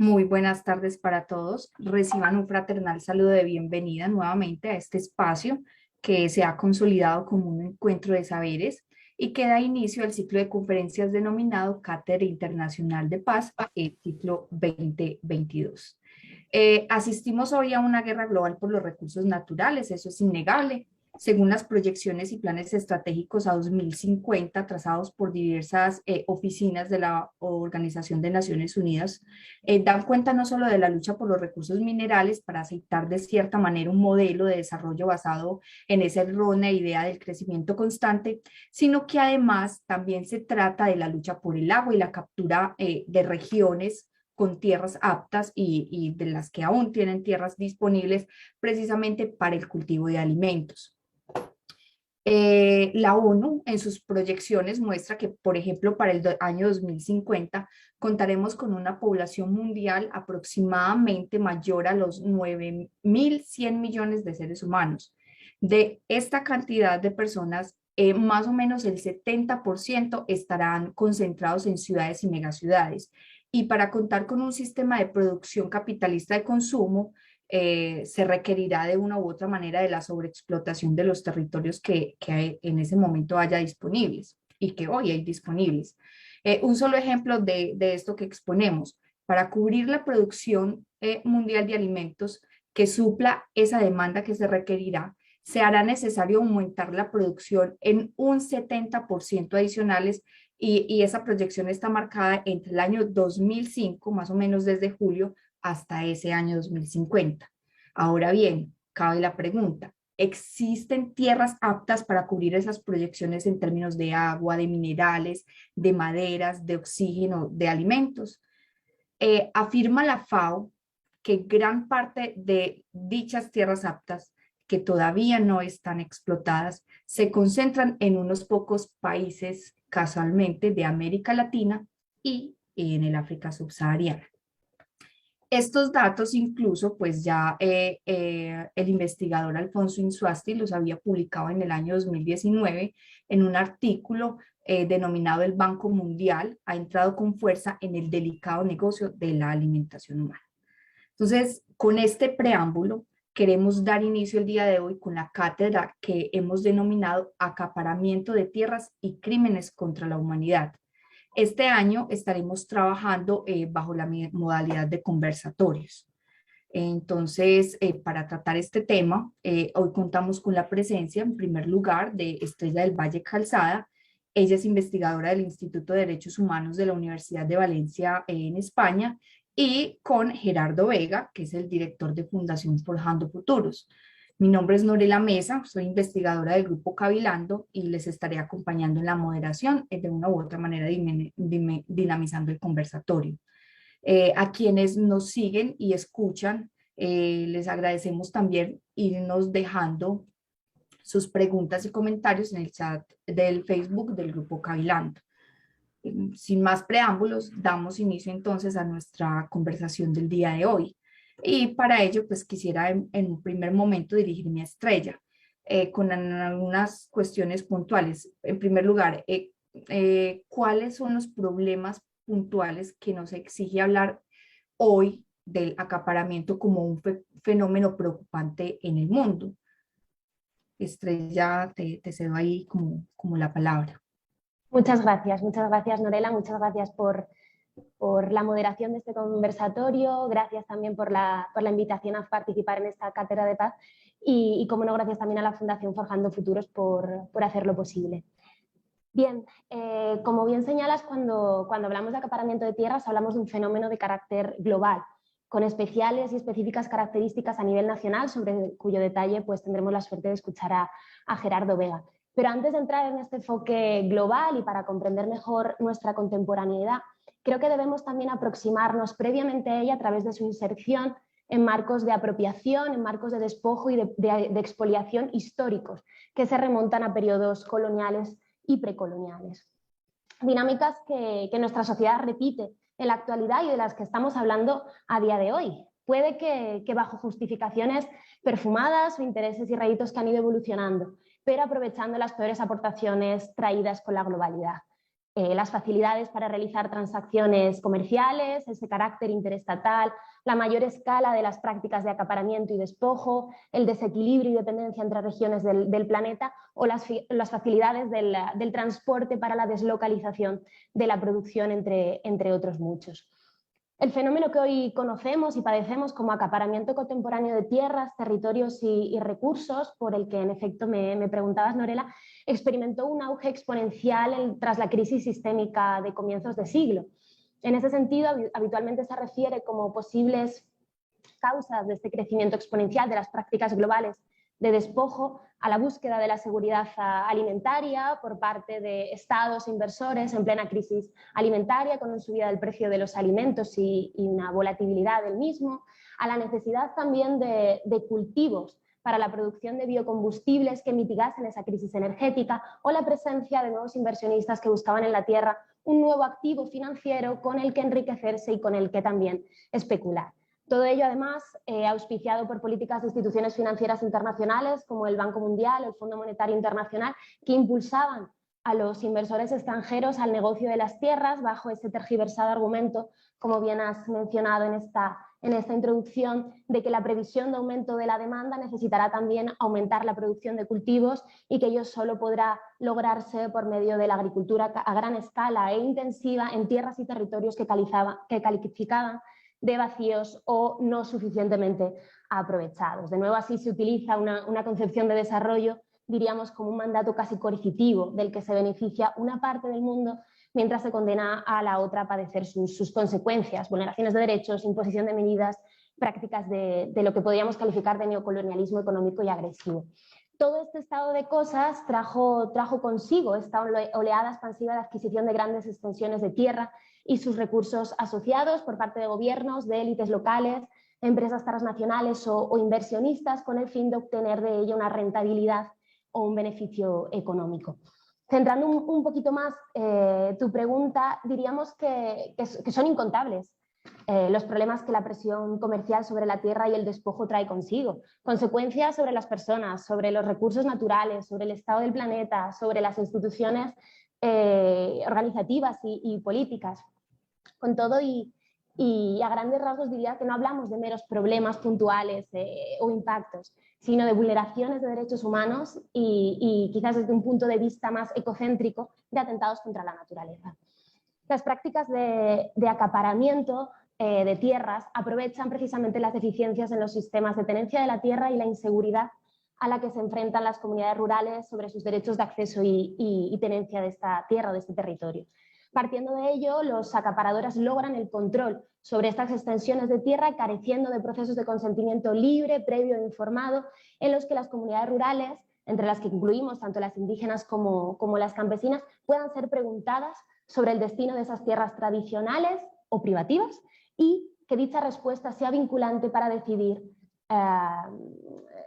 Muy buenas tardes para todos. Reciban un fraternal saludo de bienvenida nuevamente a este espacio que se ha consolidado como un encuentro de saberes y que da inicio al ciclo de conferencias denominado Cátedra Internacional de Paz, el ciclo 2022. Asistimos hoy a una guerra global por los recursos naturales, eso es innegable. Según las proyecciones y planes estratégicos a 2050 trazados por diversas oficinas de la Organización de Naciones Unidas, dan cuenta no solo de la lucha por los recursos minerales para aceptar de cierta manera un modelo de desarrollo basado en esa errónea idea del crecimiento constante, sino que además también se trata de la lucha por el agua y la captura de regiones con tierras aptas y de las que aún tienen tierras disponibles precisamente para el cultivo de alimentos. La ONU en sus proyecciones muestra que, por ejemplo, para el año 2050 contaremos con una población mundial aproximadamente mayor a los 9.100 millones de seres humanos. De esta cantidad de personas, más o menos el 70% estarán concentrados en ciudades y megaciudades. Y para contar con un sistema de producción capitalista de consumo, se requerirá de una u otra manera de la sobreexplotación de los territorios que en ese momento haya disponibles y que hoy hay disponibles. Un solo ejemplo de esto que exponemos: para cubrir la producción mundial de alimentos que supla esa demanda que se requerirá, se hará necesario aumentar la producción en un 70% adicionales y esa proyección está marcada entre el año 2005, más o menos desde julio, hasta ese año 2050. Ahora bien, cabe la pregunta: ¿existen tierras aptas para cubrir esas proyecciones en términos de agua, de minerales, de maderas, de oxígeno, de alimentos? Afirma la FAO que gran parte de dichas tierras aptas que todavía no están explotadas se concentran en unos pocos países, casualmente de América Latina y en el África subsahariana. Estos datos incluso, pues ya el investigador Alfonso Insuasti los había publicado en el año 2019 en un artículo denominado El Banco Mundial ha entrado con fuerza en el delicado negocio de la alimentación humana. Entonces, con este preámbulo, queremos dar inicio el día de hoy con la cátedra que hemos denominado Acaparamiento de Tierras y Crímenes contra la Humanidad. Este año estaremos trabajando bajo la modalidad de conversatorios. Entonces, para tratar este tema, hoy contamos con la presencia, en primer lugar, de Estrella del Valle Calzada. Ella es investigadora del Instituto de Derechos Humanos de la Universidad de Valencia en España, y con Gerardo Vega, que es el director de Fundación Forjando Futuros. Mi nombre es Norela Mesa, soy investigadora del Grupo Cavilando y les estaré acompañando en la moderación de una u otra manera dinamizando el conversatorio. A quienes nos siguen y escuchan, les agradecemos también irnos dejando sus preguntas y comentarios en el chat del Facebook del Grupo Cavilando. Sin más preámbulos, damos inicio entonces a nuestra conversación del día de hoy. Y para ello, pues quisiera en un primer momento dirigirme a Estrella con algunas cuestiones puntuales. En primer lugar, ¿cuáles son los problemas puntuales que nos exige hablar hoy del acaparamiento como un fenómeno preocupante en el mundo? Estrella, te cedo ahí como la palabra. Muchas gracias Norela, muchas gracias por la moderación de este conversatorio, gracias también por la invitación a participar en esta cátedra de paz y como no, gracias también a la Fundación Forjando Futuros por hacerlo posible. Bien, como bien señalas, cuando hablamos de acaparamiento de tierras hablamos de un fenómeno de carácter global, con especiales y específicas características a nivel nacional, sobre cuyo detalle pues tendremos la suerte de escuchar a Gerardo Vega. Pero antes de entrar en este enfoque global y para comprender mejor nuestra contemporaneidad, creo que debemos también aproximarnos previamente a ella a través de su inserción en marcos de apropiación, en marcos de despojo y de expoliación históricos, que se remontan a periodos coloniales y precoloniales. Dinámicas que nuestra sociedad repite en la actualidad y de las que estamos hablando a día de hoy. Puede que bajo justificaciones perfumadas o intereses y réditos que han ido evolucionando, pero aprovechando las peores aportaciones traídas con la globalidad. las facilidades para realizar transacciones comerciales, ese carácter interestatal, la mayor escala de las prácticas de acaparamiento y despojo, el desequilibrio y dependencia entre regiones del planeta o las facilidades del transporte para la deslocalización de la producción, entre otros muchos. El fenómeno que hoy conocemos y padecemos como acaparamiento contemporáneo de tierras, territorios y recursos, por el que en efecto me preguntabas, Norela, experimentó un auge exponencial tras la crisis sistémica de comienzos de siglo. En ese sentido, habitualmente se refiere como posibles causas de este crecimiento exponencial de las prácticas globales de despojo a la búsqueda de la seguridad alimentaria por parte de estados inversores en plena crisis alimentaria, con una subida del precio de los alimentos y una volatilidad del mismo, a la necesidad también de cultivos para la producción de biocombustibles que mitigasen esa crisis energética, o la presencia de nuevos inversionistas que buscaban en la tierra un nuevo activo financiero con el que enriquecerse y con el que también especular. Todo ello, además, auspiciado por políticas de instituciones financieras internacionales como el Banco Mundial o el Fondo Monetario Internacional, que impulsaban a los inversores extranjeros al negocio de las tierras bajo ese tergiversado argumento, como bien has mencionado en esta introducción, de que la previsión de aumento de la demanda necesitará también aumentar la producción de cultivos y que ello solo podrá lograrse por medio de la agricultura a gran escala e intensiva en tierras y territorios que calificaban de vacíos o no suficientemente aprovechados. De nuevo, así se utiliza una concepción de desarrollo, diríamos, como un mandato casi coercitivo del que se beneficia una parte del mundo mientras se condena a la otra a padecer sus consecuencias, vulneraciones de derechos, imposición de medidas, prácticas de lo que podríamos calificar de neocolonialismo económico y agresivo. Todo este estado de cosas trajo consigo esta oleada expansiva de adquisición de grandes extensiones de tierra y sus recursos asociados por parte de gobiernos, de élites locales, empresas transnacionales o inversionistas, con el fin de obtener de ello una rentabilidad o un beneficio económico. Centrando un poquito más tu pregunta, diríamos que son incontables los problemas que la presión comercial sobre la tierra y el despojo trae consigo. Consecuencias sobre las personas, sobre los recursos naturales, sobre el estado del planeta, sobre las instituciones organizativas y políticas. Con todo y a grandes rasgos diría que no hablamos de meros problemas puntuales o impactos, sino de vulneraciones de derechos humanos y quizás desde un punto de vista más ecocéntrico, de atentados contra la naturaleza. Las prácticas de acaparamiento de tierras aprovechan precisamente las deficiencias en los sistemas de tenencia de la tierra y la inseguridad a la que se enfrentan las comunidades rurales sobre sus derechos de acceso y tenencia de esta tierra o de este territorio. Partiendo de ello, los acaparadores logran el control sobre estas extensiones de tierra, careciendo de procesos de consentimiento libre, previo e informado, en los que las comunidades rurales, entre las que incluimos tanto las indígenas como las campesinas, puedan ser preguntadas sobre el destino de esas tierras tradicionales o privativas y que dicha respuesta sea vinculante para decidir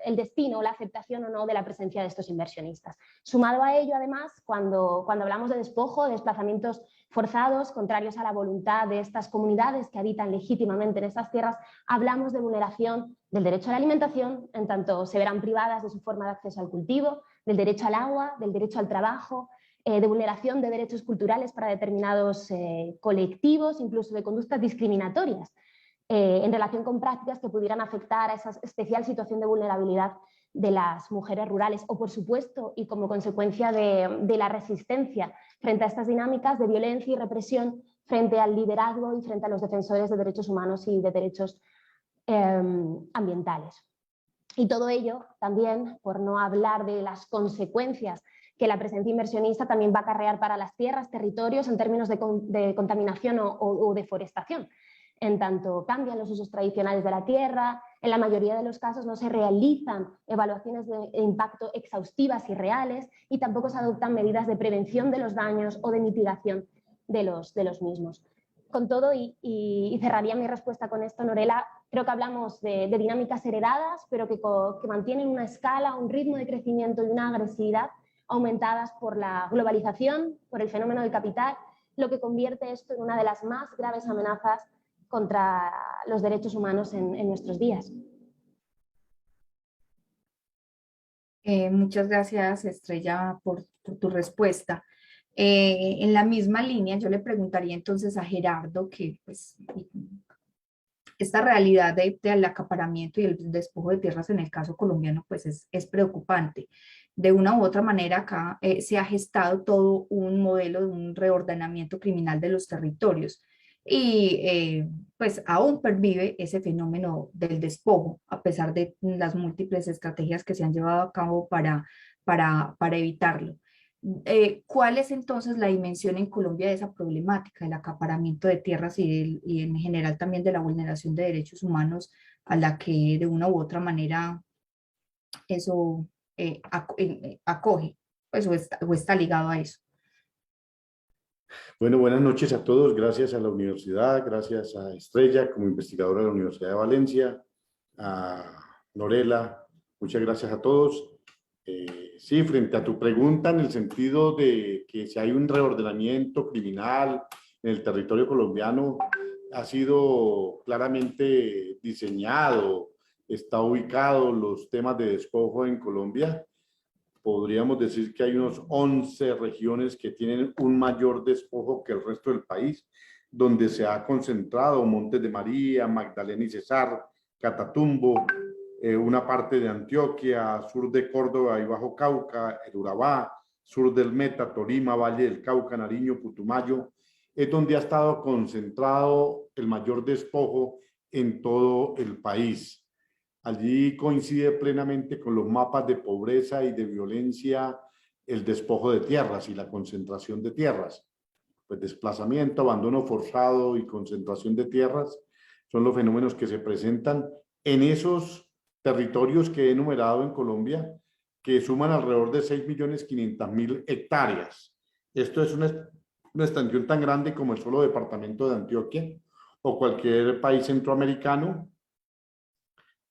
el destino o la aceptación o no de la presencia de estos inversionistas. Sumado a ello, además, cuando hablamos de despojo, de desplazamientos forzados, contrarios a la voluntad de estas comunidades que habitan legítimamente en estas tierras, hablamos de vulneración del derecho a la alimentación, en tanto se verán privadas de su forma de acceso al cultivo, del derecho al agua, del derecho al trabajo, de vulneración de derechos culturales para determinados colectivos, incluso de conductas discriminatorias, en relación con prácticas que pudieran afectar a esa especial situación de vulnerabilidad de las mujeres rurales o, por supuesto, y como consecuencia de la resistencia frente a estas dinámicas de violencia y represión frente al liderazgo y frente a los defensores de derechos humanos y de derechos ambientales. Y todo ello también, por no hablar de las consecuencias que la presencia inversionista también va a acarrear para las tierras, territorios, en términos de contaminación o deforestación. En tanto cambian los usos tradicionales de la tierra, en la mayoría de los casos no se realizan evaluaciones de impacto exhaustivas y reales y tampoco se adoptan medidas de prevención de los daños o de mitigación de los mismos. Con todo, y cerraría mi respuesta con esto, Norela, creo que hablamos de dinámicas heredadas, pero que mantienen una escala, un ritmo de crecimiento y una agresividad aumentadas por la globalización, por el fenómeno del capital, lo que convierte esto en una de las más graves amenazas contra los derechos humanos en nuestros días. Muchas gracias, Estrella, por tu respuesta. En la misma línea, yo le preguntaría entonces a Gerardo que pues, esta realidad del acaparamiento y el despojo de tierras en el caso colombiano pues es preocupante. De una u otra manera acá se ha gestado todo un modelo de un reordenamiento criminal de los territorios y pues aún pervive ese fenómeno del despojo a pesar de las múltiples estrategias que se han llevado a cabo para evitarlo. ¿Cuál es entonces la dimensión en Colombia de esa problemática, del acaparamiento de tierras y en general también de la vulneración de derechos humanos a la que de una u otra manera eso acoge, pues, o está ligado a eso? Bueno, buenas noches a todos. Gracias a la universidad, gracias a Estrella como investigadora de la Universidad de Valencia, a Norela, muchas gracias a todos. Sí, frente a tu pregunta en el sentido de que si hay un reordenamiento criminal en el territorio colombiano, ha sido claramente diseñado, está ubicado los temas de despojo en Colombia. Podríamos decir que hay unos 11 regiones que tienen un mayor despojo que el resto del país, donde se ha concentrado Montes de María, Magdalena y Cesar, Catatumbo, una parte de Antioquia, sur de Córdoba y Bajo Cauca, el Urabá, sur del Meta, Tolima, Valle del Cauca, Nariño, Putumayo, es donde ha estado concentrado el mayor despojo en todo el país. Allí coincide plenamente con los mapas de pobreza y de violencia el despojo de tierras y la concentración de tierras. Pues desplazamiento, abandono forzado y concentración de tierras son los fenómenos que se presentan en esos territorios que he enumerado en Colombia, que suman alrededor de 6.500.000 hectáreas. Esto es una extensión tan grande como el solo departamento de Antioquia o cualquier país centroamericano.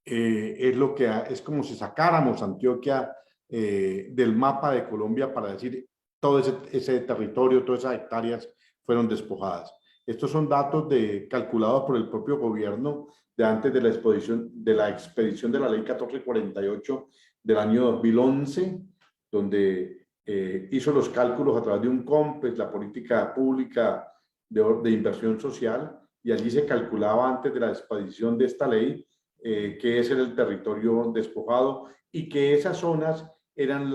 Es lo que es como si sacáramos Antioquia del mapa de Colombia para decir todo ese territorio, todas esas hectáreas fueron despojadas. Estos son datos calculados por el propio gobierno de antes de la expedición de la ley 1448 del año 2011, donde hizo los cálculos a través de un COMPES, la política pública de inversión social, y allí se calculaba antes de la expedición de esta ley que es el territorio despojado y que esas zonas eran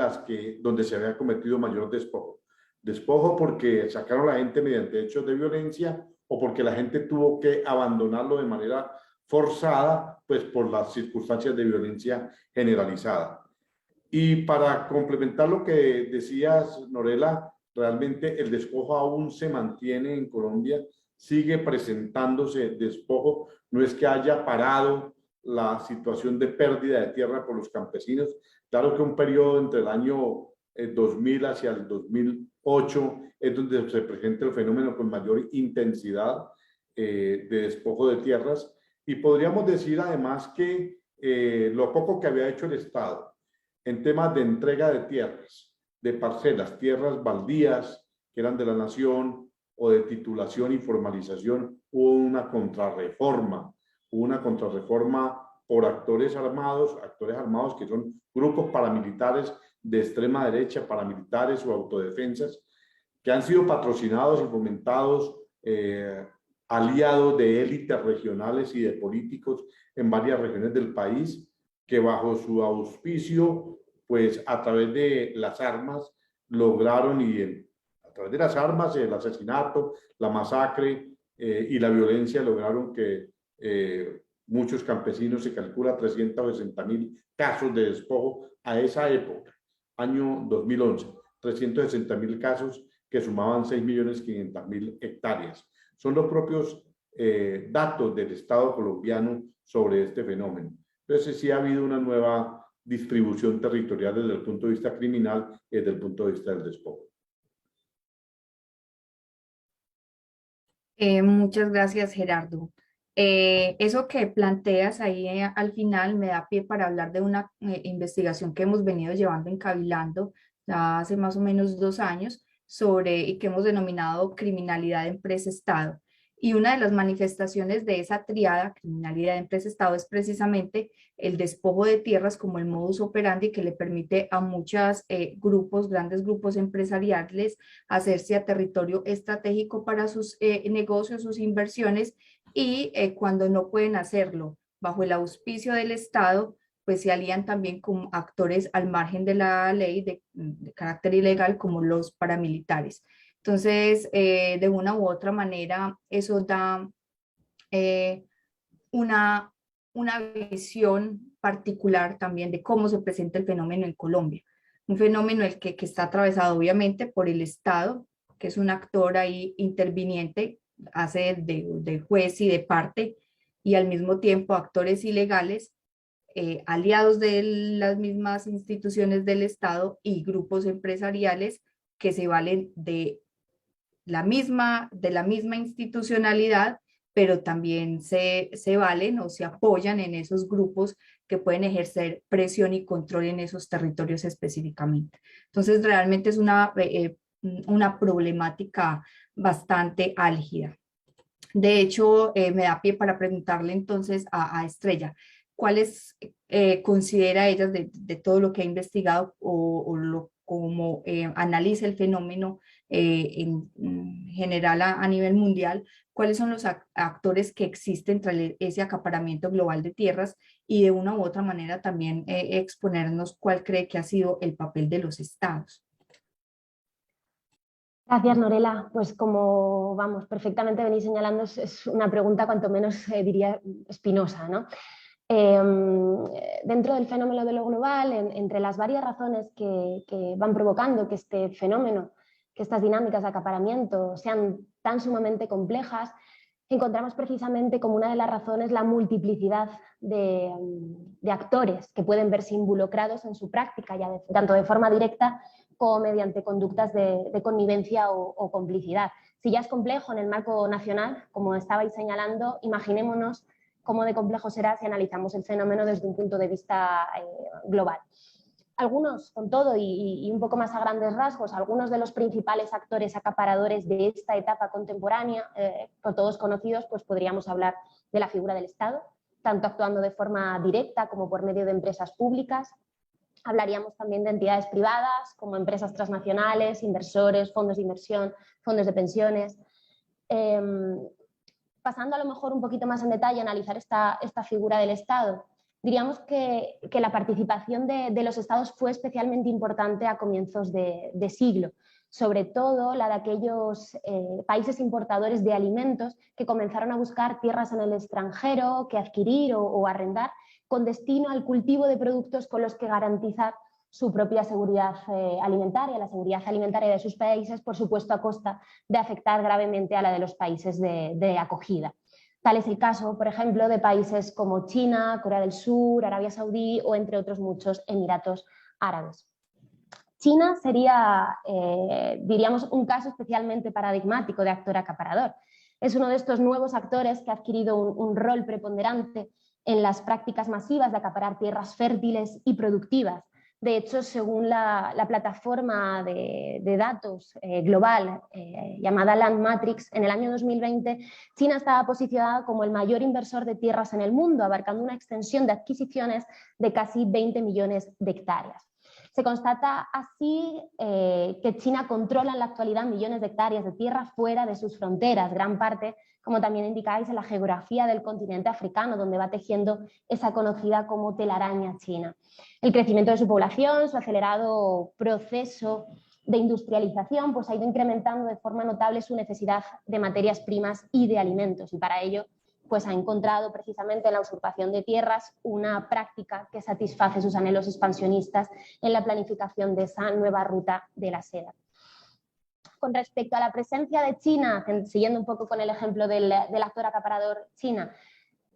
donde se había cometido mayor despojo. Despojo porque sacaron a la gente mediante hechos de violencia o porque la gente tuvo que abandonarlo de manera forzada, pues por las circunstancias de violencia generalizada. Y para complementar lo que decías, Norela, realmente el despojo aún se mantiene en Colombia, sigue presentándose despojo, no es que haya parado la situación de pérdida de tierra por los campesinos. Claro que un periodo entre el año 2000 hacia el 2008 es donde se presenta el fenómeno con mayor intensidad de despojo de tierras. Y podríamos decir además que lo poco que había hecho el Estado en temas de entrega de tierras, de parcelas, tierras baldías que eran de la nación o de titulación y formalización, hubo una contrarreforma por actores armados que son grupos paramilitares de extrema derecha, paramilitares o autodefensas, que han sido patrocinados y fomentados, aliados de élites regionales y de políticos en varias regiones del país, que bajo su auspicio, pues a través de las armas, lograron, a través de las armas, el asesinato, la masacre y la violencia, lograron que muchos campesinos, se calcula 360.000 casos de despojo a esa época, año 2011, 360.000 casos que sumaban 6.500.000 hectáreas. Son los propios datos del Estado colombiano sobre este fenómeno. Entonces sí ha habido una nueva distribución territorial desde el punto de vista criminal y desde el punto de vista del despojo. Muchas gracias, Gerardo. Eso que planteas ahí al final me da pie para hablar de una investigación que hemos venido llevando en Cavilando ya hace más o menos 2 años y que hemos denominado criminalidad empresa-estado. Y una de las manifestaciones de esa triada, criminalidad, empresa, Estado, es precisamente el despojo de tierras como el modus operandi que le permite a muchos grandes grupos empresariales hacerse a territorio estratégico para sus negocios, sus inversiones, y cuando no pueden hacerlo bajo el auspicio del Estado, pues se alían también con actores al margen de la ley de carácter ilegal como los paramilitares. Entonces, de una u otra manera, eso da eh, una, una visión particular también de cómo se presenta el fenómeno en Colombia. Un fenómeno que está atravesado obviamente por el Estado, que es un actor ahí interviniente, hace de juez y de parte, y al mismo tiempo actores ilegales, aliados de las mismas instituciones del Estado y grupos empresariales que se valen de la misma institucionalidad, pero también se valen o se apoyan en esos grupos que pueden ejercer presión y control en esos territorios específicamente. Entonces, realmente es una problemática bastante álgida. De hecho, me da pie para preguntarle entonces a Estrella, ¿cuáles considera ella de todo lo que ha investigado cómo analiza el fenómeno en general a nivel mundial? ¿Cuáles son los actores que existen tras ese acaparamiento global de tierras? Y de una u otra manera también exponernos cuál cree que ha sido el papel de los estados. Gracias, Norela. Pues como vamos, perfectamente venís señalando, es una pregunta cuanto menos diría espinosa, ¿no? Dentro del fenómeno de lo global, entre las varias razones que van provocando que este fenómeno, que estas dinámicas de acaparamiento sean tan sumamente complejas, encontramos precisamente como una de las razones la multiplicidad de actores que pueden verse involucrados en su práctica, ya tanto de forma directa como mediante conductas de connivencia o complicidad. Si ya es complejo en el marco nacional, como estabais señalando, imaginémonos cómo de complejo será si analizamos el fenómeno desde un punto de vista global. Algunos, con todo y un poco más a grandes rasgos, algunos de los principales actores acaparadores de esta etapa contemporánea, por todos conocidos, pues podríamos hablar de la figura del Estado, tanto actuando de forma directa como por medio de empresas públicas. Hablaríamos también de entidades privadas, como empresas transnacionales, inversores, fondos de inversión, fondos de pensiones. Pasando a lo mejor un poquito más en detalle a analizar esta figura del Estado, diríamos que la participación de los Estados fue especialmente importante a comienzos de siglo, sobre todo la de aquellos países importadores de alimentos que comenzaron a buscar tierras en el extranjero que adquirir o arrendar con destino al cultivo de productos con los que garantizar su propia seguridad alimentaria, la seguridad alimentaria de sus países, por supuesto a costa de afectar gravemente a la de los países de acogida. Tal es el caso, por ejemplo, de países como China, Corea del Sur, Arabia Saudí o entre otros muchos Emiratos Árabes. China sería, diríamos, un caso especialmente paradigmático de actor acaparador. Es uno de estos nuevos actores que ha adquirido un rol preponderante en las prácticas masivas de acaparar tierras fértiles y productivas. De hecho, según la plataforma de datos global llamada Land Matrix, en el año 2020 China estaba posicionada como el mayor inversor de tierras en el mundo, abarcando una extensión de adquisiciones de casi 20 millones de hectáreas. Se constata así que China controla en la actualidad millones de hectáreas de tierra fuera de sus fronteras, gran parte, como también indicáis, en la geografía del continente africano, donde va tejiendo esa conocida como telaraña china. El crecimiento de su población, su acelerado proceso de industrialización, pues ha ido incrementando de forma notable su necesidad de materias primas y de alimentos, y para ello pues ha encontrado precisamente en la usurpación de tierras una práctica que satisface sus anhelos expansionistas en la planificación de esa nueva ruta de la seda. Con respecto a la presencia de China, siguiendo un poco con el ejemplo del actor acaparador China,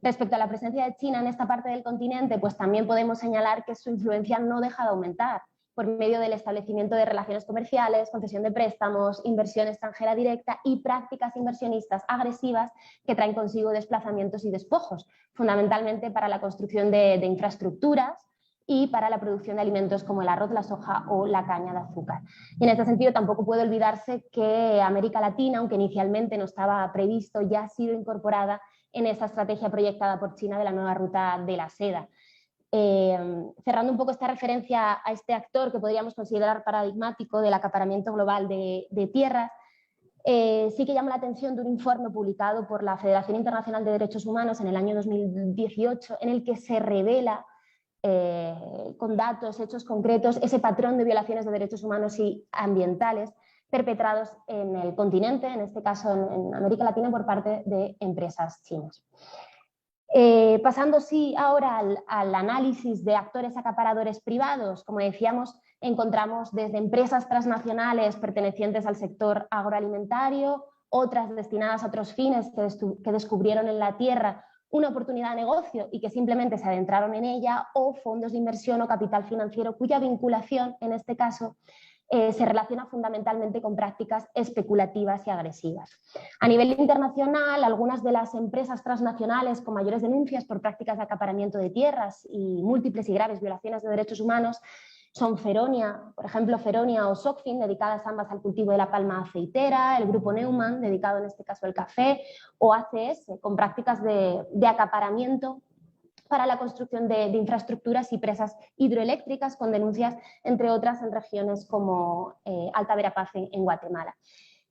respecto a la presencia de China en esta parte del continente, pues también podemos señalar que su influencia no deja de aumentar por medio del establecimiento de relaciones comerciales, concesión de préstamos, inversión extranjera directa y prácticas inversionistas agresivas que traen consigo desplazamientos y despojos, fundamentalmente para la construcción de infraestructuras y para la producción de alimentos como el arroz, la soja o la caña de azúcar. Y en este sentido tampoco puede olvidarse que América Latina, aunque inicialmente no estaba previsto, ya ha sido incorporada en esa estrategia proyectada por China de la nueva ruta de la seda. Cerrando un poco esta referencia a este actor que podríamos considerar paradigmático del acaparamiento global de tierras, sí que llama la atención de un informe publicado por la Federación Internacional de Derechos Humanos en el año 2018, en el que se revela con datos, hechos concretos, ese patrón de violaciones de derechos humanos y ambientales perpetrados en el continente, en este caso en América Latina, por parte de empresas chinas. Pasando sí ahora al análisis de actores acaparadores privados, como decíamos, encontramos desde empresas transnacionales pertenecientes al sector agroalimentario, otras destinadas a otros fines que descubrieron en la tierra una oportunidad de negocio y que simplemente se adentraron en ella, o fondos de inversión o capital financiero cuya vinculación, en este caso, se relaciona fundamentalmente con prácticas especulativas y agresivas. A nivel internacional, algunas de las empresas transnacionales con mayores denuncias por prácticas de acaparamiento de tierras y múltiples y graves violaciones de derechos humanos son Feronia, por ejemplo, Feronia o Socfin, dedicadas ambas al cultivo de la palma aceitera, el grupo Neumann, dedicado en este caso al café, o ACS, con prácticas de acaparamiento para la construcción de infraestructuras y presas hidroeléctricas, con denuncias, entre otras, en regiones como Alta Verapaz en Guatemala.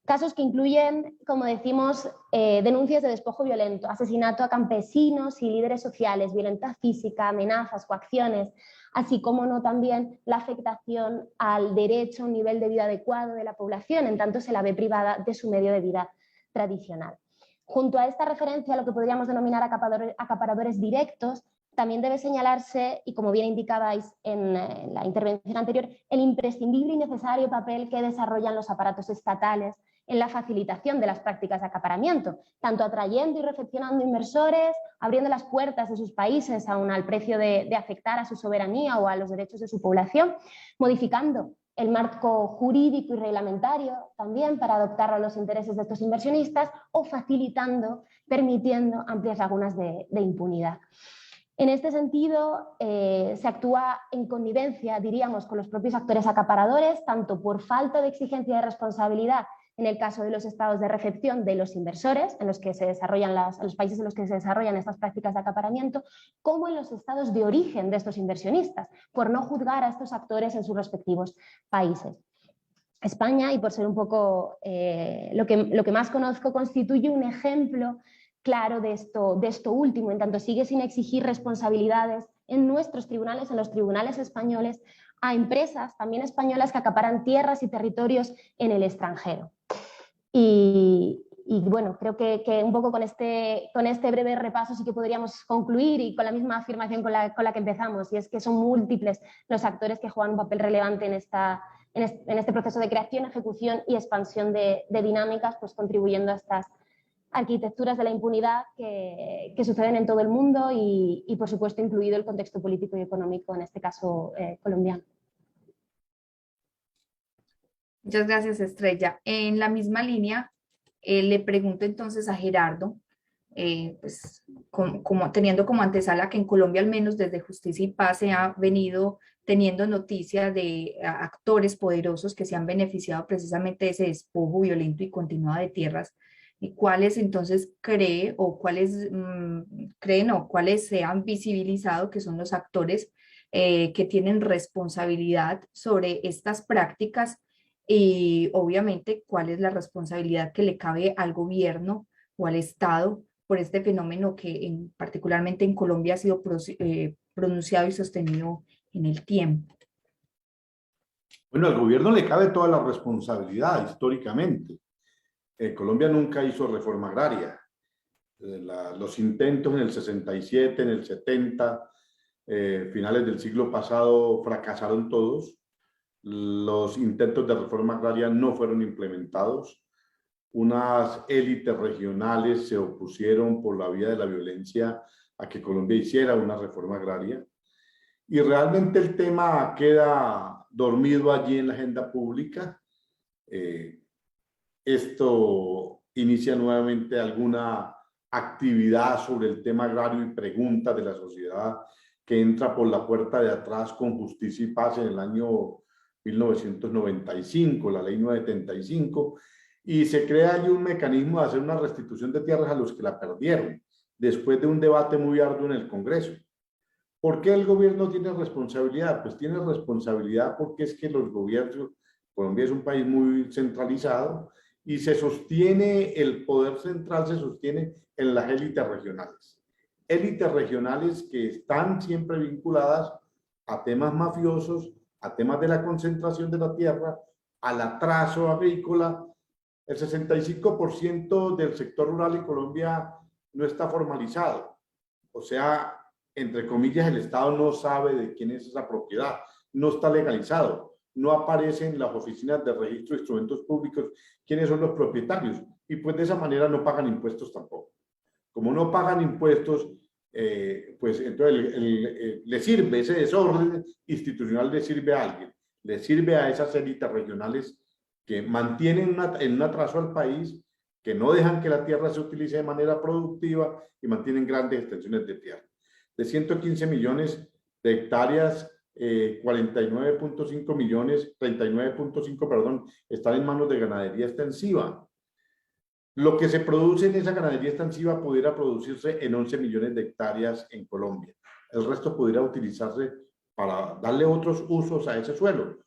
Casos que incluyen, como decimos, denuncias de despojo violento, asesinato a campesinos y líderes sociales, violencia física, amenazas, coacciones, así como no también la afectación al derecho a un nivel de vida adecuado de la población, en tanto se la ve privada de su medio de vida tradicional. Junto a esta referencia a lo que podríamos denominar acaparadores directos, también debe señalarse, y como bien indicabais en la intervención anterior, el imprescindible y necesario papel que desarrollan los aparatos estatales en la facilitación de las prácticas de acaparamiento, tanto atrayendo y recepcionando inversores, abriendo las puertas de sus países aún al precio de afectar a su soberanía o a los derechos de su población, modificando el marco jurídico y reglamentario también para adoptar a los intereses de estos inversionistas, o facilitando, permitiendo amplias lagunas de impunidad. En este sentido, se actúa en connivencia, diríamos, con los propios actores acaparadores, tanto por falta de exigencia de responsabilidad en el caso de los estados de recepción de los inversores, en los que se desarrollan los países en los que se desarrollan estas prácticas de acaparamiento, como en los estados de origen de estos inversionistas, por no juzgar a estos actores en sus respectivos países. España, y por ser un poco lo que más conozco, constituye un ejemplo claro de esto último, en tanto sigue sin exigir responsabilidades en nuestros tribunales, en los tribunales españoles, a empresas también españolas que acaparan tierras y territorios en el extranjero. Y bueno, creo que un poco con este breve repaso sí que podríamos concluir, y con la misma afirmación con la que empezamos, y es que son múltiples los actores que juegan un papel relevante en este proceso de creación, ejecución y expansión de dinámicas, pues contribuyendo a estas arquitecturas de la impunidad que suceden en todo el mundo y por supuesto incluido el contexto político y económico, en este caso colombiano. Muchas gracias, Estrella. En la misma línea, le pregunto entonces a Gerardo, pues teniendo como antesala que en Colombia, al menos desde Justicia y Paz, se ha venido teniendo noticias de actores poderosos que se han beneficiado precisamente de ese despojo violento y continuado de tierras. ¿Y cuáles entonces creen o cuáles se han visibilizado que son los actores que tienen responsabilidad sobre estas prácticas? Y obviamente, ¿cuál es la responsabilidad que le cabe al gobierno o al Estado por este fenómeno que particularmente en Colombia ha sido pronunciado y sostenido en el tiempo? Bueno, al gobierno le cabe toda la responsabilidad históricamente. Colombia nunca hizo reforma agraria. Los intentos en el 67, en el 70, finales del siglo pasado, fracasaron todos. Los intentos de reforma agraria no fueron implementados. Unas élites regionales se opusieron por la vía de la violencia a que Colombia hiciera una reforma agraria. Y realmente el tema queda dormido allí en la agenda pública. Esto inicia nuevamente alguna actividad sobre el tema agrario y preguntas de la sociedad que entra por la puerta de atrás con Justicia y Paz en el año 1995, la ley 975, y se crea allí un mecanismo de hacer una restitución de tierras a los que la perdieron, después de un debate muy arduo en el Congreso. ¿Por qué el gobierno tiene responsabilidad? Pues tiene responsabilidad porque es que los gobiernos, Colombia es un país muy centralizado y se sostiene, el poder central se sostiene en las élites regionales. Élites regionales que están siempre vinculadas a temas mafiosos, a temas de la concentración de la tierra, al atraso agrícola. El 65% del sector rural en Colombia no está formalizado. O sea, entre comillas, el Estado no sabe de quién es esa propiedad, no está legalizado, no aparece en las oficinas de registro de instrumentos públicos quiénes son los propietarios y pues de esa manera no pagan impuestos tampoco. Como no pagan impuestos, pues entonces le sirve ese desorden institucional, le sirve a alguien, le sirve a esas élites regionales que mantienen en un atraso al país, que no dejan que la tierra se utilice de manera productiva y mantienen grandes extensiones de tierra. De 115 millones de hectáreas, 49.5 millones, 39.5, perdón, están en manos de ganadería extensiva. Lo que se produce en esa ganadería extensiva pudiera producirse en 11 millones de hectáreas en Colombia. El resto pudiera utilizarse para darle otros usos a ese suelo.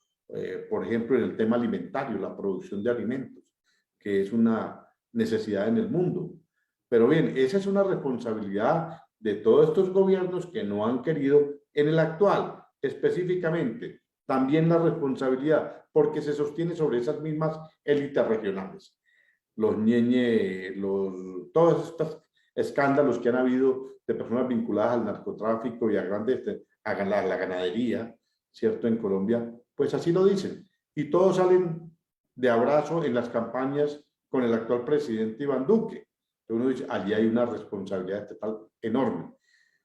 Por ejemplo, en el tema alimentario, la producción de alimentos, que es una necesidad en el mundo. Pero bien, esa es una responsabilidad de todos estos gobiernos que no han querido, en el actual específicamente, también la responsabilidad, porque se sostiene sobre esas mismas élites regionales. Los ñeñe, todos estos escándalos que han habido de personas vinculadas al narcotráfico y a la ganadería, ¿cierto? En Colombia, pues así lo dicen. Y todos salen de abrazo en las campañas con el actual presidente Iván Duque. Uno dice, allí hay una responsabilidad estatal enorme.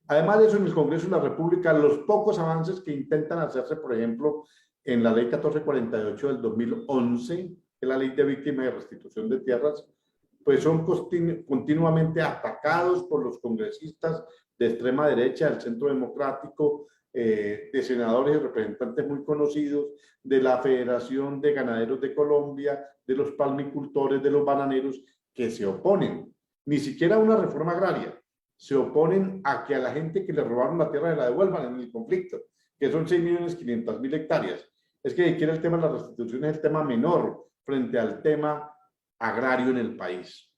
Además de eso, en el Congreso de la República, los pocos avances que intentan hacerse, por ejemplo, en la ley 1448 del 2011, que es la ley de víctimas y restitución de tierras, pues son continuamente atacados por los congresistas de extrema derecha, del Centro Democrático, de senadores y representantes muy conocidos, de la Federación de Ganaderos de Colombia, de los palmicultores, de los bananeros, que se oponen, ni siquiera a una reforma agraria, se oponen a que a la gente que le robaron la tierra la devuelvan en el conflicto, que son 6.500.000 hectáreas. Es que ni siquiera el tema de la restitución es el tema menor frente al tema agrario en el país.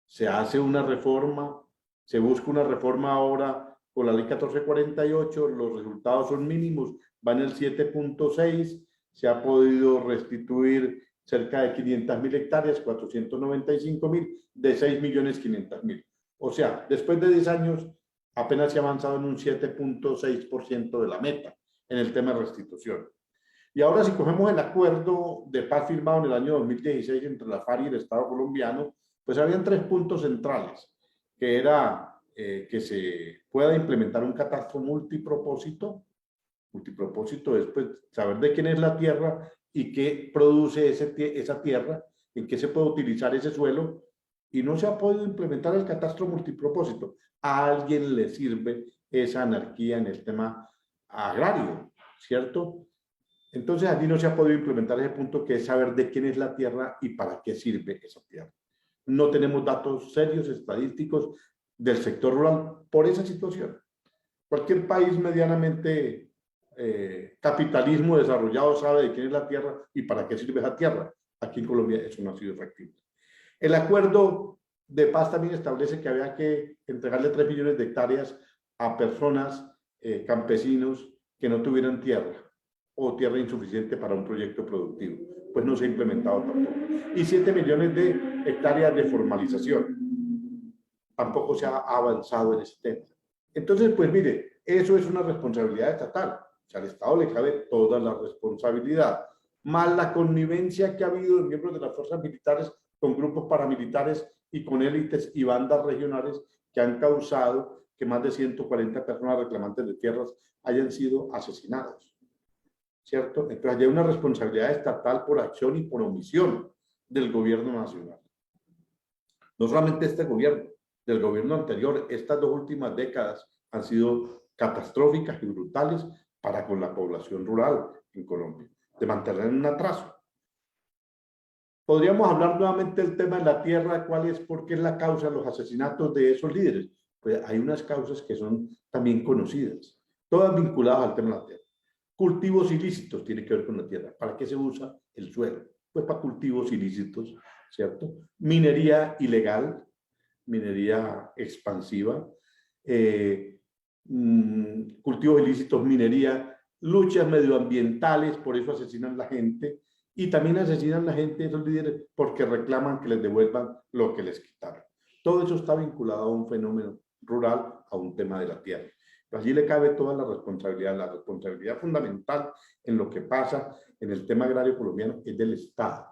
Se hace una reforma, se busca una reforma ahora con la ley 1448, los resultados son mínimos, van el 7.6, se ha podido restituir cerca de 500.000 hectáreas, 495.000, de 6.500.000. O sea, después de 10 años, apenas se ha avanzado en un 7.6% de la meta en el tema de restitución. Y ahora si cogemos el acuerdo de paz firmado en el año 2016 entre la FARC y el Estado colombiano, pues habían 3 puntos centrales, que era que se pueda implementar un catastro multipropósito. Multipropósito es pues, saber de quién es la tierra y qué produce esa tierra, en qué se puede utilizar ese suelo, y no se ha podido implementar el catastro multipropósito. A alguien le sirve esa anarquía en el tema agrario, ¿cierto? Entonces allí no se ha podido implementar ese punto que es saber de quién es la tierra y para qué sirve esa tierra. No tenemos datos serios, estadísticos del sector rural por esa situación. Cualquier país medianamente capitalismo desarrollado sabe de quién es la tierra y para qué sirve esa tierra. Aquí en Colombia eso no ha sido factible. El acuerdo de paz también establece que había que entregarle 3 millones de hectáreas a personas, campesinos, que no tuvieran tierra o tierra insuficiente para un proyecto productivo. Pues no se ha implementado tampoco. Y 7 millones de hectáreas de formalización. Tampoco se ha avanzado en ese tema. Entonces, pues mire, eso es una responsabilidad estatal. O sea, al Estado le cabe toda la responsabilidad, más la connivencia que ha habido de miembros de las fuerzas militares con grupos paramilitares y con élites y bandas regionales que han causado que más de 140 personas reclamantes de tierras hayan sido asesinados, ¿cierto? Entonces hay una responsabilidad estatal por acción y por omisión del gobierno nacional. No solamente este gobierno, del gobierno anterior, estas 2 últimas décadas han sido catastróficas y brutales para con la población rural en Colombia, de mantener en un atraso. Podríamos hablar nuevamente del tema de la tierra, por qué es la causa de los asesinatos de esos líderes. Pues hay unas causas que son también conocidas, todas vinculadas al tema de la tierra. Cultivos ilícitos tiene que ver con la tierra. ¿Para qué se usa el suelo? Pues para cultivos ilícitos, ¿cierto? Minería ilegal, minería expansiva, cultivos ilícitos, minería, luchas medioambientales, por eso asesinan a la gente, y también asesinan a la gente, esos líderes, porque reclaman que les devuelvan lo que les quitaron. Todo eso está vinculado a un fenómeno rural, a un tema de la tierra. Pero allí le cabe toda la responsabilidad fundamental en lo que pasa en el tema agrario colombiano es del Estado.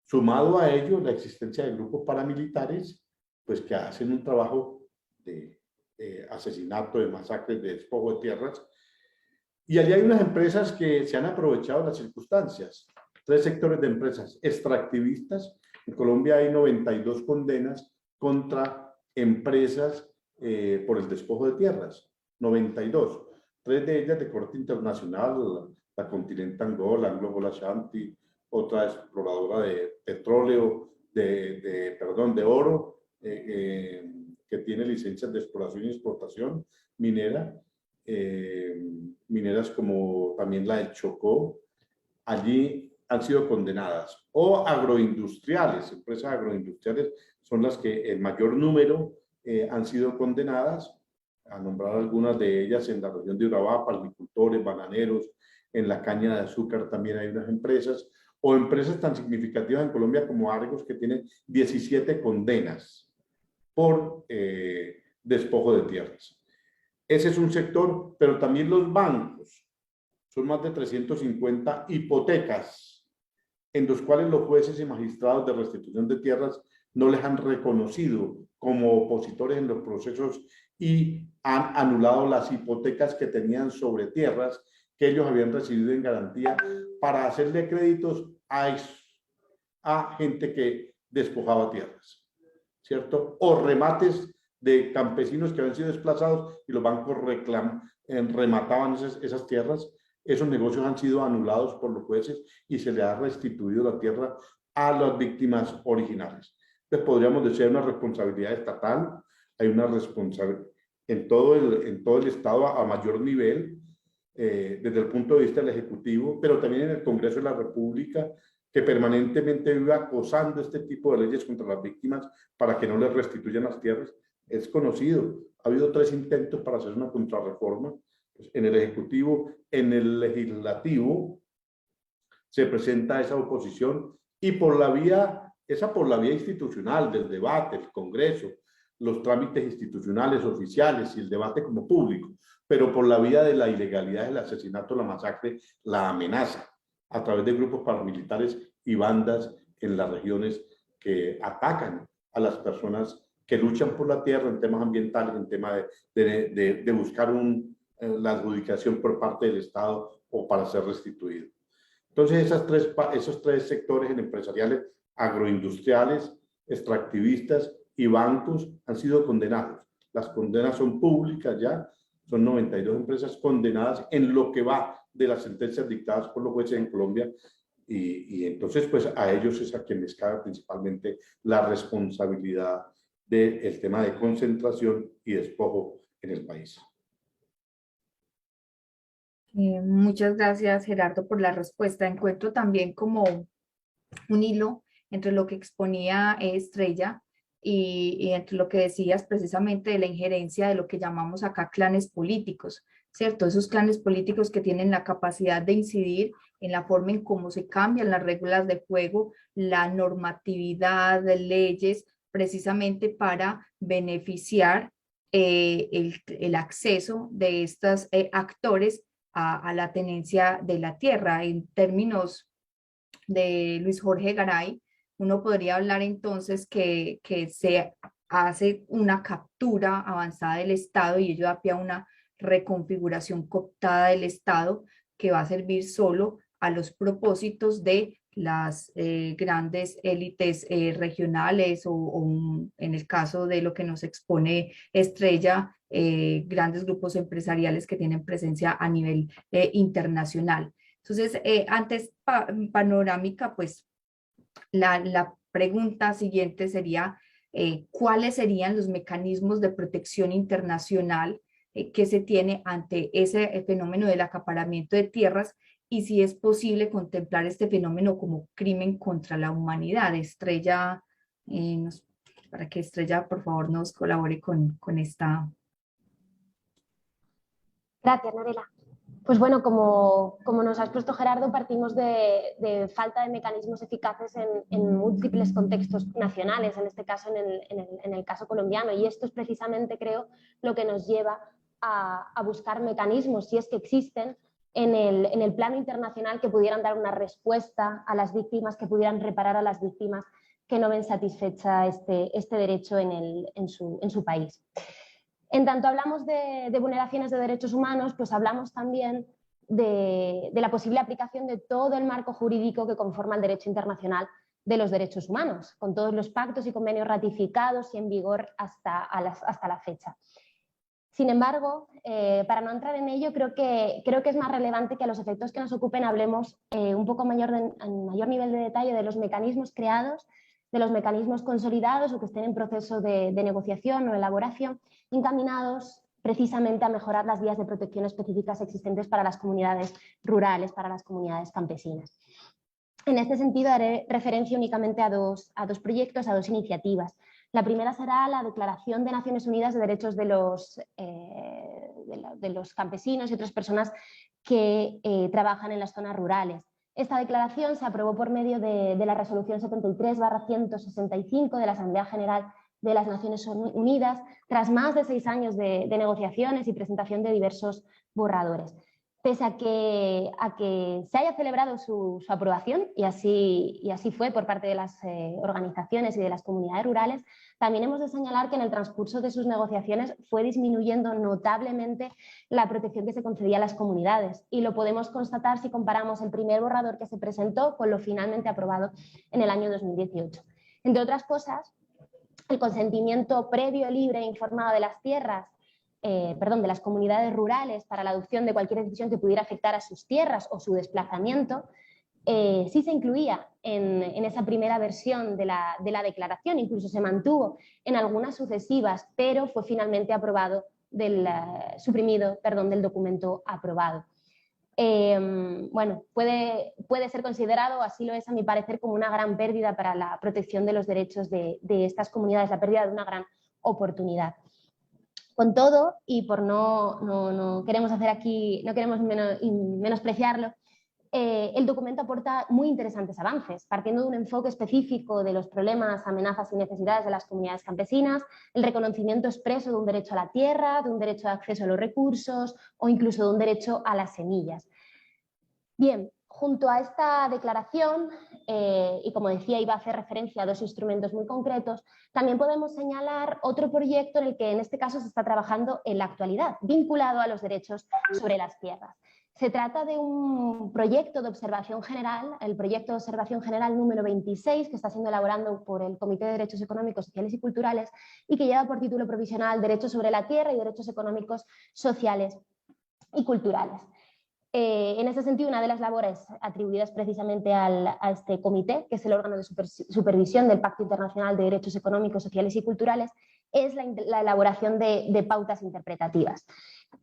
Sumado a ello, la existencia de grupos paramilitares, pues que hacen un trabajo de asesinato, de masacres, de despojo de tierras. Y allí hay unas empresas que se han aprovechado de las circunstancias. 3 sectores de empresas extractivistas. En Colombia hay 92 condenas contra empresas por el despojo de tierras. 92. 3 de ellas de corte internacional, la Continental Gold, Anglo Gold Ashanti, otra exploradora de petróleo, de oro, que tiene licencias de exploración y exportación minera, mineras como también la del Chocó, allí han sido condenadas. O agroindustriales, empresas agroindustriales son las que el mayor número han sido condenadas, a nombrar algunas de ellas en la región de Urabá, palmicultores, bananeros, en la caña de azúcar también hay unas empresas, o empresas tan significativas en Colombia como Argos, que tienen 17 condenas por despojo de tierras. Ese es un sector, pero también los bancos. Son más de 350 hipotecas en los cuales los jueces y magistrados de restitución de tierras no les han reconocido como opositores en los procesos y han anulado las hipotecas que tenían sobre tierras que ellos habían recibido en garantía para hacerle créditos a gente que despojaba tierras, ¿cierto? O remates de campesinos que habían sido desplazados y los bancos remataban esas tierras. Esos negocios han sido anulados por los jueces y se le ha restituido la tierra a las víctimas originales. Entonces podríamos decir una responsabilidad estatal, hay una responsabilidad en todo el Estado a mayor nivel, desde el punto de vista del Ejecutivo, pero también en el Congreso de la República, que permanentemente vive acosando este tipo de leyes contra las víctimas para que no les restituyan las tierras. Es conocido, ha habido 3 intentos para hacer una contrarreforma, pues en el Ejecutivo, en el Legislativo, se presenta esa oposición y por la vía institucional del debate, el Congreso, los trámites institucionales oficiales y el debate como público, pero por la vía de la ilegalidad, el asesinato, la masacre, la amenaza, a través de grupos paramilitares y bandas en las regiones que atacan a las personas que luchan por la tierra en temas ambientales, en temas de buscar la adjudicación por parte del Estado o para ser restituido. Entonces, esos 3 sectores empresariales, agroindustriales, extractivistas y bancos han sido condenados. Las condenas son públicas ya, son 92 empresas condenadas en lo que va de las sentencias dictadas por los jueces en Colombia y entonces pues a ellos es a quienes cabe principalmente la responsabilidad del tema de concentración y despojo en el país. Muchas gracias, Gerardo, por la respuesta. Encuentro también como un hilo entre lo que exponía Estrella y entre lo que decías precisamente de la injerencia de lo que llamamos acá clanes políticos, ¿cierto? Esos clanes políticos que tienen la capacidad de incidir en la forma en cómo se cambian las reglas de juego, la normatividad de leyes, precisamente para beneficiar el acceso de estos actores a la tenencia de la tierra. En términos de Luis Jorge Garay, uno podría hablar entonces que se hace una captura avanzada del Estado y ello da pie a una reconfiguración cooptada del Estado que va a servir solo a los propósitos de las grandes élites regionales o en el caso de lo que nos expone Estrella, grandes grupos empresariales que tienen presencia a nivel internacional. Entonces, antes panorámica, pues la pregunta siguiente sería, ¿cuáles serían los mecanismos de protección internacional que se tiene ante ese fenómeno del acaparamiento de tierras y si es posible contemplar este fenómeno como crimen contra la humanidad? Estrella, para que Estrella, por favor, nos colabore con esta. Gracias, Narela. Pues bueno, como nos has puesto, Gerardo, partimos de falta de mecanismos eficaces en múltiples contextos nacionales, en este caso en el caso colombiano, y esto es precisamente, creo, lo que nos lleva a buscar mecanismos, si es que existen, en el plano internacional que pudieran dar una respuesta a las víctimas, que pudieran reparar a las víctimas que no ven satisfecha este derecho en su país. En tanto hablamos de vulneraciones de derechos humanos, pues hablamos también de la posible aplicación de todo el marco jurídico que conforma el derecho internacional de los derechos humanos, con todos los pactos y convenios ratificados y en vigor hasta la fecha. Sin embargo, para no entrar en ello, creo que es más relevante que a los efectos que nos ocupen hablemos un poco en mayor nivel de detalle de los mecanismos creados, de los mecanismos consolidados o que estén en proceso de negociación o elaboración, encaminados precisamente a mejorar las vías de protección específicas existentes para las comunidades rurales, para las comunidades campesinas. En este sentido, haré referencia únicamente a dos proyectos, a dos iniciativas. La primera será la Declaración de Naciones Unidas de Derechos de los campesinos y otras personas que trabajan en las zonas rurales. Esta declaración se aprobó por medio de la Resolución 73/165 de la Asamblea General de las Naciones Unidas, tras más de 6 años de negociaciones y presentación de diversos borradores. Pese a que se haya celebrado su aprobación, y así fue por parte de las organizaciones y de las comunidades rurales, también hemos de señalar que en el transcurso de sus negociaciones fue disminuyendo notablemente la protección que se concedía a las comunidades, y lo podemos constatar si comparamos el primer borrador que se presentó con lo finalmente aprobado en el año 2018. Entre otras cosas, el consentimiento previo, libre e informado de las tierras, de las comunidades rurales para la adopción de cualquier decisión que pudiera afectar a sus tierras o su desplazamiento, sí se incluía en esa primera versión de la declaración, incluso se mantuvo en algunas sucesivas, pero fue finalmente suprimido del documento aprobado. Bueno, puede ser considerado, así lo es a mi parecer, como una gran pérdida para la protección de los derechos de estas comunidades, la pérdida de una gran oportunidad. Con todo, y por no queremos hacer aquí, no queremos menospreciarlo, el documento aporta muy interesantes avances, partiendo de un enfoque específico de los problemas, amenazas y necesidades de las comunidades campesinas, el reconocimiento expreso de un derecho a la tierra, de un derecho de acceso a los recursos o incluso de un derecho a las semillas. Bien, junto a esta declaración, y como decía, iba a hacer referencia a 2 instrumentos muy concretos, también podemos señalar otro proyecto en el que en este caso se está trabajando en la actualidad, vinculado a los derechos sobre las tierras. Se trata de un proyecto de observación general, el proyecto de observación general número 26, que está siendo elaborado por el Comité de Derechos Económicos, Sociales y Culturales y que lleva por título provisional Derechos sobre la Tierra y Derechos Económicos, Sociales y Culturales. En ese sentido, una de las labores atribuidas precisamente a este comité, que es el órgano de supervisión del Pacto Internacional de Derechos Económicos, Sociales y Culturales, es la elaboración de pautas interpretativas.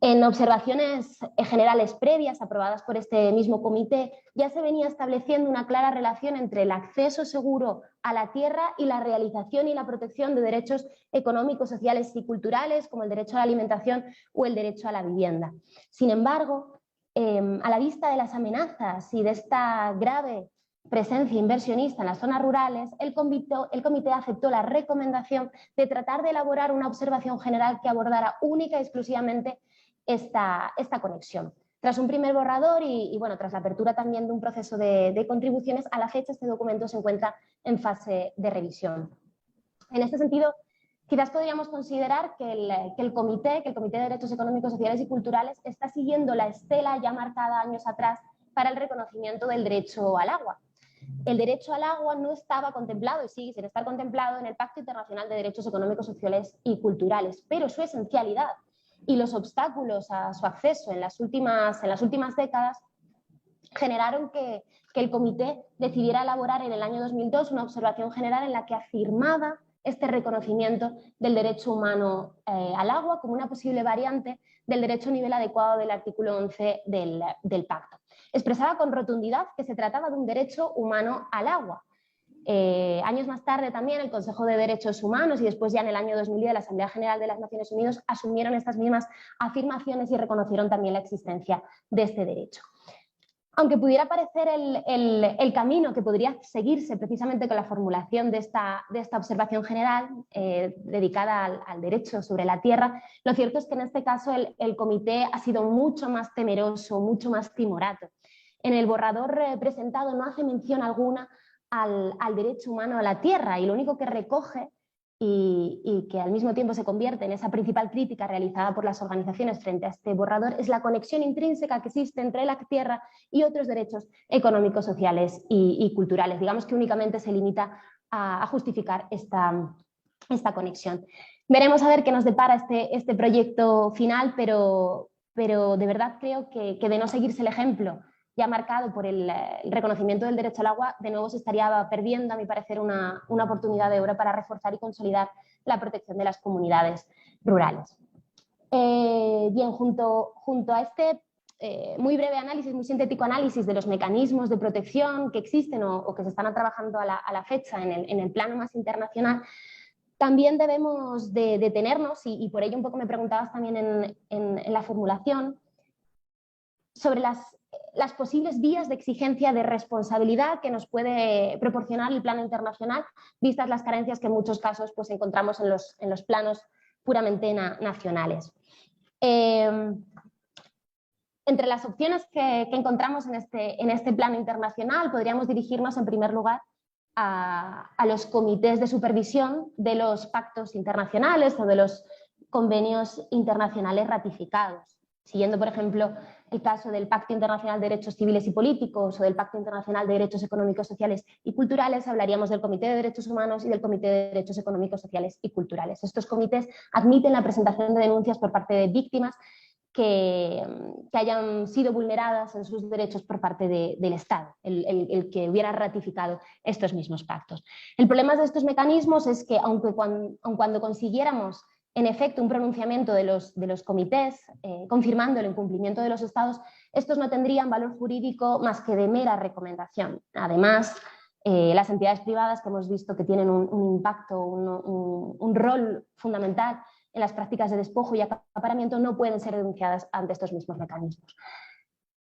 En observaciones generales previas aprobadas por este mismo comité ya se venía estableciendo una clara relación entre el acceso seguro a la tierra y la realización y la protección de derechos económicos, sociales y culturales, como el derecho a la alimentación o el derecho a la vivienda. Sin embargo, a la vista de las amenazas y de esta grave presencia inversionista en las zonas rurales, el comité aceptó la recomendación de tratar de elaborar una observación general que abordara única y exclusivamente esta conexión. Tras un primer borrador y bueno, tras la apertura también de un proceso de contribuciones, a la fecha este documento se encuentra en fase de revisión. En este sentido, quizás podríamos considerar que el Comité de Derechos Económicos, Sociales y Culturales está siguiendo la estela ya marcada años atrás para el reconocimiento del derecho al agua. el derecho al agua no estaba contemplado y sigue sin estar contemplado en el Pacto Internacional de Derechos Económicos, Sociales y Culturales, pero su esencialidad y los obstáculos a su acceso en las últimas décadas generaron que el comité decidiera elaborar en el año 2002 una observación general en la que afirmaba este reconocimiento del derecho humano al agua como una posible variante del derecho a nivel adecuado del artículo 11 del pacto. Expresaba con rotundidad que se trataba de un derecho humano al agua. Años más tarde también el Consejo de Derechos Humanos y después ya en el año 2010 la Asamblea General de las Naciones Unidas asumieron estas mismas afirmaciones y reconocieron también la existencia de este derecho. Aunque pudiera parecer el camino que podría seguirse precisamente con la formulación de esta observación general dedicada al derecho sobre la tierra, lo cierto es que en este caso el comité ha sido mucho más temeroso, mucho más timorato. En el borrador presentado no hace mención alguna al derecho humano a la tierra y lo único que recoge y que al mismo tiempo se convierte en esa principal crítica realizada por las organizaciones frente a este borrador es la conexión intrínseca que existe entre la tierra y otros derechos económicos, sociales y culturales. Digamos que únicamente se limita a justificar esta conexión. Veremos a ver qué nos depara este proyecto final, pero de verdad creo que de no seguirse el ejemplo ya marcado por el reconocimiento del derecho al agua, de nuevo se estaría perdiendo, a mi parecer, una oportunidad de oro para reforzar y consolidar la protección de las comunidades rurales. Bien, junto a este muy breve análisis, muy sintético análisis de los mecanismos de protección que existen o que se están trabajando a la fecha en el plano más internacional, también debemos de detenernos, y por ello un poco me preguntabas también en la formulación, sobre las posibles vías de exigencia de responsabilidad que nos puede proporcionar el plano internacional, vistas las carencias que en muchos casos pues, encontramos en los planos puramente nacionales. Entre las opciones que encontramos en este plano internacional, podríamos dirigirnos en primer lugar a los comités de supervisión de los pactos internacionales o de los convenios internacionales ratificados. Siguiendo, por ejemplo, el caso del Pacto Internacional de Derechos Civiles y Políticos o del Pacto Internacional de Derechos Económicos, Sociales y Culturales, hablaríamos del Comité de Derechos Humanos y del Comité de Derechos Económicos, Sociales y Culturales. Estos comités admiten la presentación de denuncias por parte de víctimas que hayan sido vulneradas en sus derechos por parte del Estado, el que hubiera ratificado estos mismos pactos. El problema de estos mecanismos es que, aun cuando consiguiéramos en efecto un pronunciamiento de los comités confirmando el incumplimiento de los estados, estos no tendrían valor jurídico más que de mera recomendación. Además, las entidades privadas que hemos visto que tienen un impacto, un rol fundamental en las prácticas de despojo y acaparamiento no pueden ser denunciadas ante estos mismos mecanismos.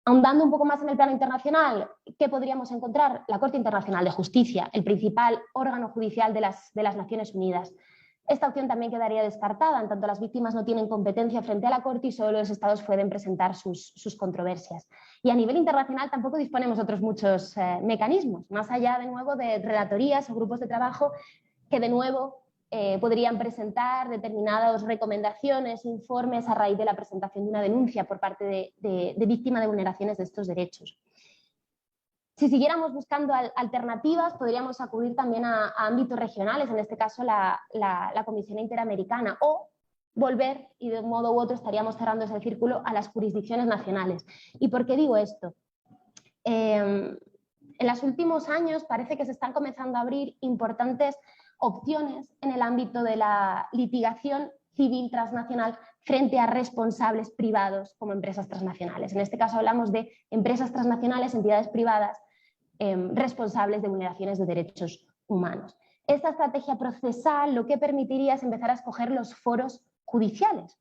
Ahondando un poco más en el plano internacional, ¿qué podríamos encontrar? La Corte Internacional de Justicia, el principal órgano judicial de las Naciones Unidas. Esta opción también quedaría descartada, en tanto las víctimas no tienen competencia frente a la Corte y solo los estados pueden presentar sus controversias. Y a nivel internacional tampoco disponemos de otros muchos mecanismos, más allá de nuevo de relatorías o grupos de trabajo que de nuevo podrían presentar determinadas recomendaciones, informes a raíz de la presentación de una denuncia por parte de víctima de vulneraciones de estos derechos. Si siguiéramos buscando alternativas, podríamos acudir también a ámbitos regionales, en este caso la Comisión Interamericana, o volver, y de un modo u otro estaríamos cerrando ese círculo, a las jurisdicciones nacionales. ¿Y por qué digo esto? En los últimos años parece que se están comenzando a abrir importantes opciones en el ámbito de la litigación civil transnacional frente a responsables privados como empresas transnacionales. En este caso hablamos de empresas transnacionales, entidades privadas responsables de vulneraciones de derechos humanos. Esta estrategia procesal lo que permitiría es empezar a escoger los foros judiciales.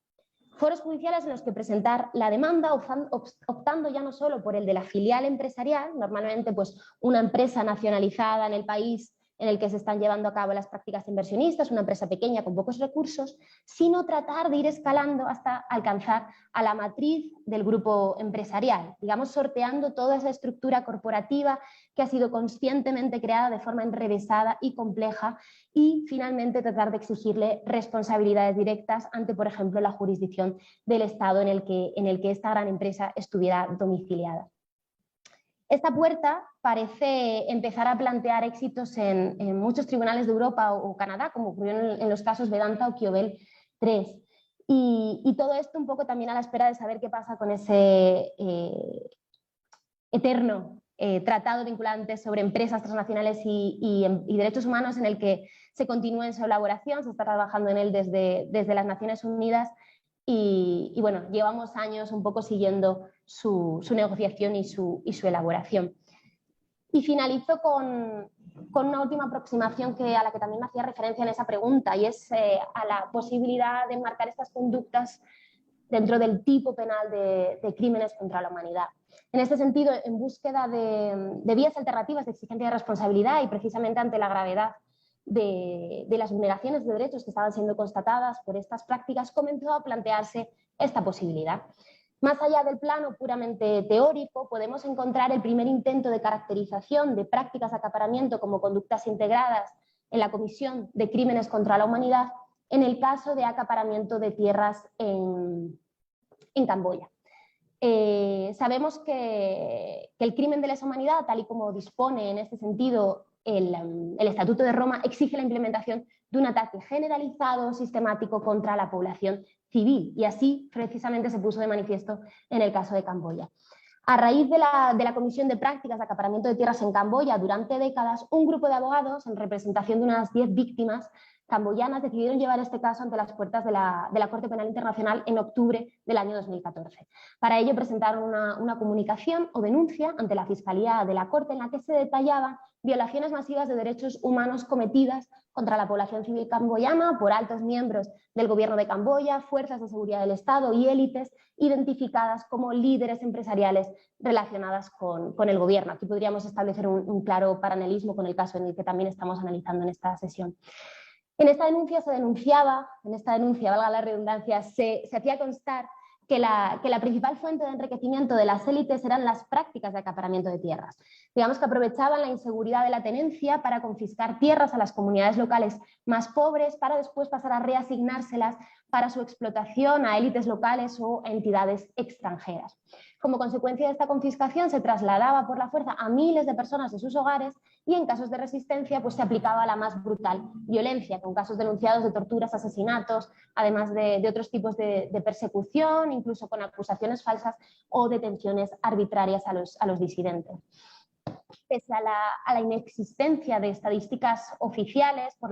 Foros judiciales en los que presentar la demanda, optando ya no solo por el de la filial empresarial, normalmente pues una empresa nacionalizada en el país en el que se están llevando a cabo las prácticas inversionistas, una empresa pequeña con pocos recursos, sino tratar de ir escalando hasta alcanzar a la matriz del grupo empresarial, digamos sorteando toda esa estructura corporativa que ha sido conscientemente creada de forma enrevesada y compleja y finalmente tratar de exigirle responsabilidades directas ante, por ejemplo, la jurisdicción del Estado en el que esta gran empresa estuviera domiciliada. Esta puerta parece empezar a plantear éxitos en muchos tribunales de Europa o Canadá, como ocurrió en los casos Vedanta o Kiobel 3. Y todo esto un poco también a la espera de saber qué pasa con ese eterno tratado vinculante sobre empresas transnacionales y derechos humanos, en el que se continúa en su elaboración, se está trabajando en él desde las Naciones Unidas y bueno, llevamos años un poco siguiendo su negociación y su elaboración. Y finalizo con una última aproximación a la que también me hacía referencia en esa pregunta, y es a la posibilidad de enmarcar estas conductas dentro del tipo penal de crímenes contra la humanidad. En este sentido, en búsqueda de vías alternativas de exigencia de responsabilidad y precisamente ante la gravedad de las vulneraciones de derechos que estaban siendo constatadas por estas prácticas, comenzó a plantearse esta posibilidad. Más allá del plano puramente teórico, podemos encontrar el primer intento de caracterización de prácticas de acaparamiento como conductas integradas en la comisión de crímenes contra la humanidad en el caso de acaparamiento de tierras en Camboya. Sabemos que el crimen de lesa humanidad, tal y como dispone en este sentido el Estatuto de Roma, exige la implementación de un ataque generalizado, sistemático contra la población civil, y así precisamente se puso de manifiesto en el caso de Camboya. A raíz de la Comisión de Prácticas de Acaparamiento de Tierras en Camboya, durante décadas, un grupo de abogados, en representación de unas 10 víctimas camboyanas, decidieron llevar este caso ante las puertas de la Corte Penal Internacional en octubre del año 2014. Para ello presentaron una comunicación o denuncia ante la Fiscalía de la Corte en la que se detallaban violaciones masivas de derechos humanos cometidas contra la población civil camboyana por altos miembros del gobierno de Camboya, fuerzas de seguridad del Estado y élites identificadas como líderes empresariales relacionadas con el gobierno. Aquí podríamos establecer un claro paralelismo con el caso en el que también estamos analizando en esta sesión. En esta denuncia valga la redundancia, se hacía constar que la principal fuente de enriquecimiento de las élites eran las prácticas de acaparamiento de tierras. Digamos que aprovechaban la inseguridad de la tenencia para confiscar tierras a las comunidades locales más pobres, para después pasar a reasignárselas para su explotación a élites locales o a entidades extranjeras. Como consecuencia de esta confiscación, se trasladaba por la fuerza a miles de personas de sus hogares y en casos de resistencia pues, se aplicaba la más brutal violencia, con casos denunciados de torturas, asesinatos, además de otros tipos de persecución, incluso con acusaciones falsas o detenciones arbitrarias a los disidentes. Pese a la inexistencia de estadísticas oficiales por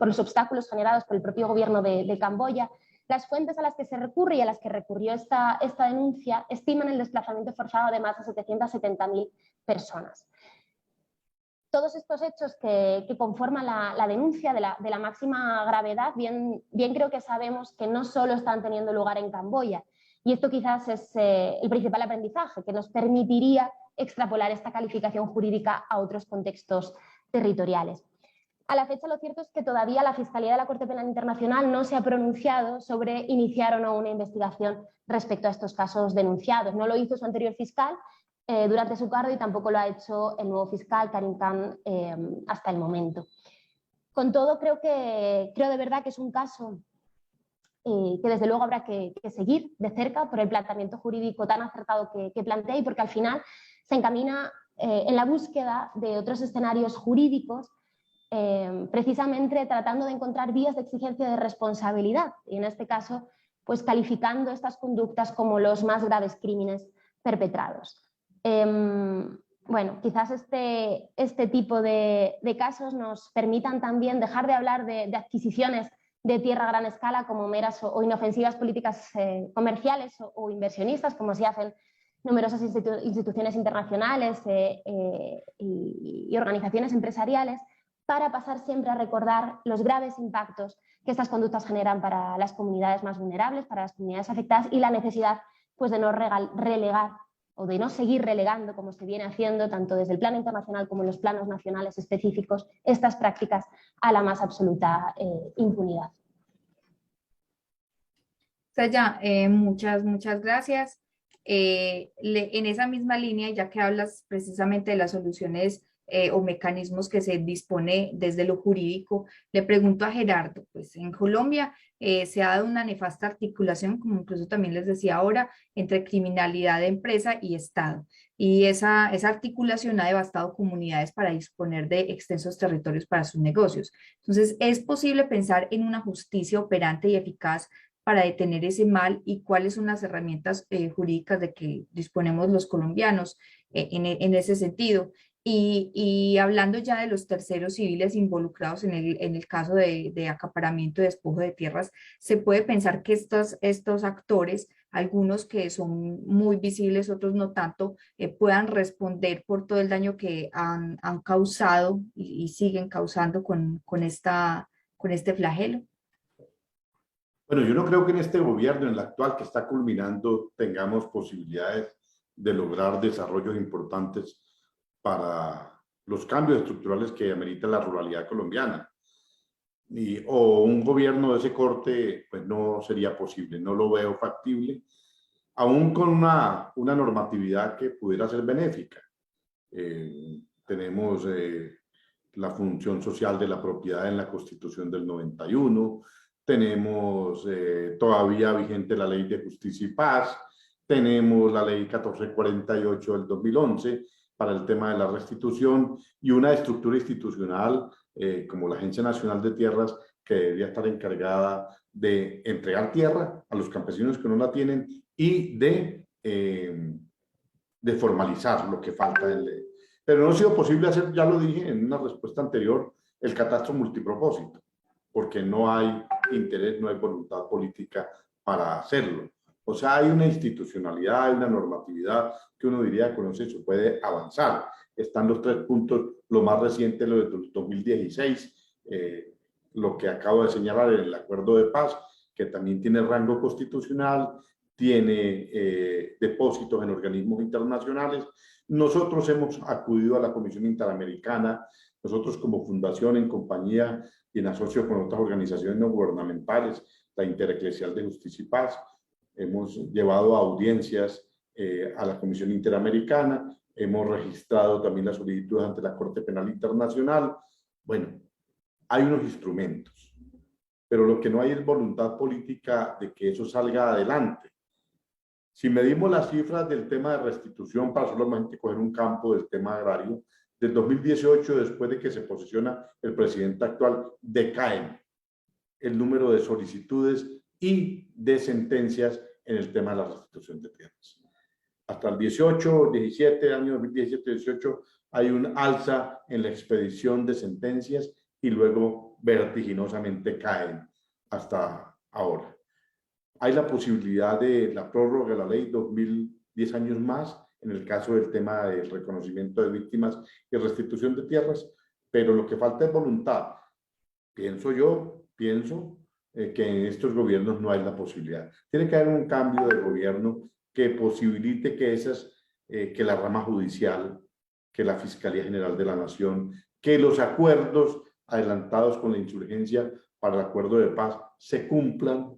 los obstáculos generados por el propio gobierno de Camboya, las fuentes a las que se recurre y a las que recurrió esta denuncia estiman el desplazamiento forzado de más de 770.000 personas. Todos estos hechos que conforman la denuncia de la máxima gravedad, bien creo que sabemos que no solo están teniendo lugar en Camboya, y esto quizás es el principal aprendizaje que nos permitiría extrapolar esta calificación jurídica a otros contextos territoriales. A la fecha, lo cierto es que todavía la Fiscalía de la Corte Penal Internacional no se ha pronunciado sobre iniciar o no una investigación respecto a estos casos denunciados. No lo hizo su anterior fiscal durante su cargo y tampoco lo ha hecho el nuevo fiscal, Karim Khan, hasta el momento. Con todo, creo de verdad que es un caso que desde luego habrá que seguir de cerca por el planteamiento jurídico tan acertado que plantea y porque al final se encamina en la búsqueda de otros escenarios jurídicos, precisamente tratando de encontrar vías de exigencia de responsabilidad y en este caso pues calificando estas conductas como los más graves crímenes perpetrados. Bueno, quizás este tipo de casos nos permitan también dejar de hablar de adquisiciones de tierra a gran escala como meras o inofensivas políticas comerciales o inversionistas, como se hacen numerosas instituciones internacionales y organizaciones empresariales, para pasar siempre a recordar los graves impactos que estas conductas generan para las comunidades más vulnerables, para las comunidades afectadas y la necesidad pues, de no relegar o de no seguir relegando, como se viene haciendo tanto desde el plano internacional como en los planos nacionales específicos, estas prácticas a la más absoluta impunidad. Saya, muchas gracias. En esa misma línea, ya que hablas precisamente de las soluciones o mecanismos que se dispone desde lo jurídico. Le pregunto a Gerardo, pues en Colombia se ha dado una nefasta articulación, como incluso también les decía ahora, entre criminalidad de empresa y Estado. Y esa articulación ha devastado comunidades para disponer de extensos territorios para sus negocios. Entonces, ¿es posible pensar en una justicia operante y eficaz para detener ese mal y cuáles son las herramientas jurídicas de que disponemos los colombianos en ese sentido? Y hablando ya de los terceros civiles involucrados en el caso de acaparamiento y despojo de tierras, se puede pensar que estos actores, algunos que son muy visibles, otros no tanto, puedan responder por todo el daño que han causado y siguen causando con este flagelo. Bueno, yo no creo que en este gobierno, en el actual que está culminando, tengamos posibilidades de lograr desarrollos importantes para los cambios estructurales que amerita la ruralidad colombiana. O un gobierno de ese corte, pues no sería posible, no lo veo factible, aún con una normatividad que pudiera ser benéfica. Tenemos la función social de la propiedad en la Constitución del 91, tenemos todavía vigente la Ley de Justicia y Paz, tenemos la Ley 1448 del 2011 para el tema de la restitución y una estructura institucional como la Agencia Nacional de Tierras que debería estar encargada de entregar tierra a los campesinos que no la tienen y de formalizar lo que falta en ley. Pero no ha sido posible hacer, ya lo dije en una respuesta anterior, el catastro multipropósito, porque no hay interés, no hay voluntad política para hacerlo. O sea, hay una institucionalidad, hay una normatividad que uno diría con eso se puede avanzar. Están los 3 puntos, lo más reciente, lo de 2016, lo que acabo de señalar, el acuerdo de paz, que también tiene rango constitucional, tiene depósitos en organismos internacionales. Nosotros hemos acudido a la Comisión Interamericana, nosotros como fundación, en compañía y en asocio con otras organizaciones no gubernamentales, la Intereclesial de Justicia y Paz, hemos llevado audiencias a la Comisión Interamericana, hemos registrado también las solicitudes ante la Corte Penal Internacional. Bueno, hay unos instrumentos, pero lo que no hay es voluntad política de que eso salga adelante. Si medimos las cifras del tema de restitución, para solamente coger un campo del tema agrario, del 2018, después de que se posiciona el presidente actual, decaen el número de solicitudes y de sentencias en el tema de la restitución de tierras. Hasta el 18, 17, año 2017, 18, hay un alza en la expedición de sentencias y luego vertiginosamente caen hasta ahora. Hay la posibilidad de la prórroga de la ley 2010 años más, en el caso del tema del reconocimiento de víctimas y restitución de tierras, pero lo que falta es voluntad. Pienso que en estos gobiernos no hay la posibilidad. Tiene que haber un cambio de gobierno que posibilite que la rama judicial, que la Fiscalía General de la Nación, que los acuerdos adelantados con la insurgencia para el acuerdo de paz se cumplan.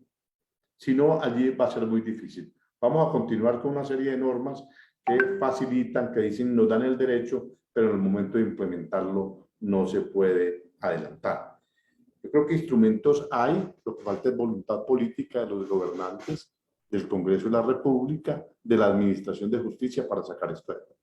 Si no, allí va a ser muy difícil. Vamos a continuar con una serie de normas que facilitan, que dicen, nos dan el derecho, pero en el momento de implementarlo no se puede adelantar. Yo creo que instrumentos hay, lo que falta es voluntad política de los gobernantes, del Congreso de la República, de la Administración de Justicia para sacar esto adelante.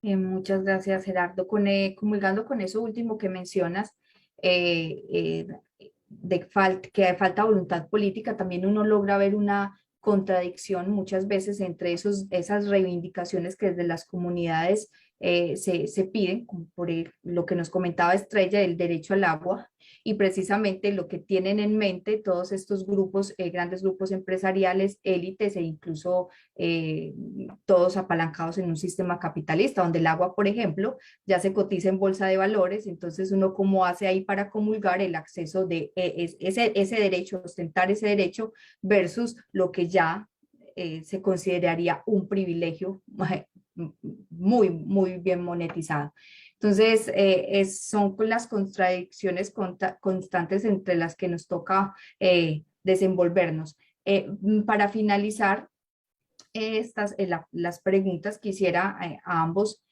Muchas gracias, Gerardo. Comulgando con eso último que mencionas, que falta voluntad política, también uno logra ver una contradicción muchas veces entre esas reivindicaciones que desde las comunidades se piden, como por lo que nos comentaba Estrella, del derecho al agua, y precisamente lo que tienen en mente todos estos grupos, grandes grupos empresariales, élites e incluso todos apalancados en un sistema capitalista, donde el agua, por ejemplo, ya se cotiza en bolsa de valores. Entonces uno cómo hace ahí para comulgar el acceso de ese derecho, ostentar ese derecho versus lo que ya se consideraría un privilegio muy bien monetizado. Entonces, son las contradicciones constantes entre las que nos toca desenvolvernos. Para finalizar, las preguntas, quisiera a ambos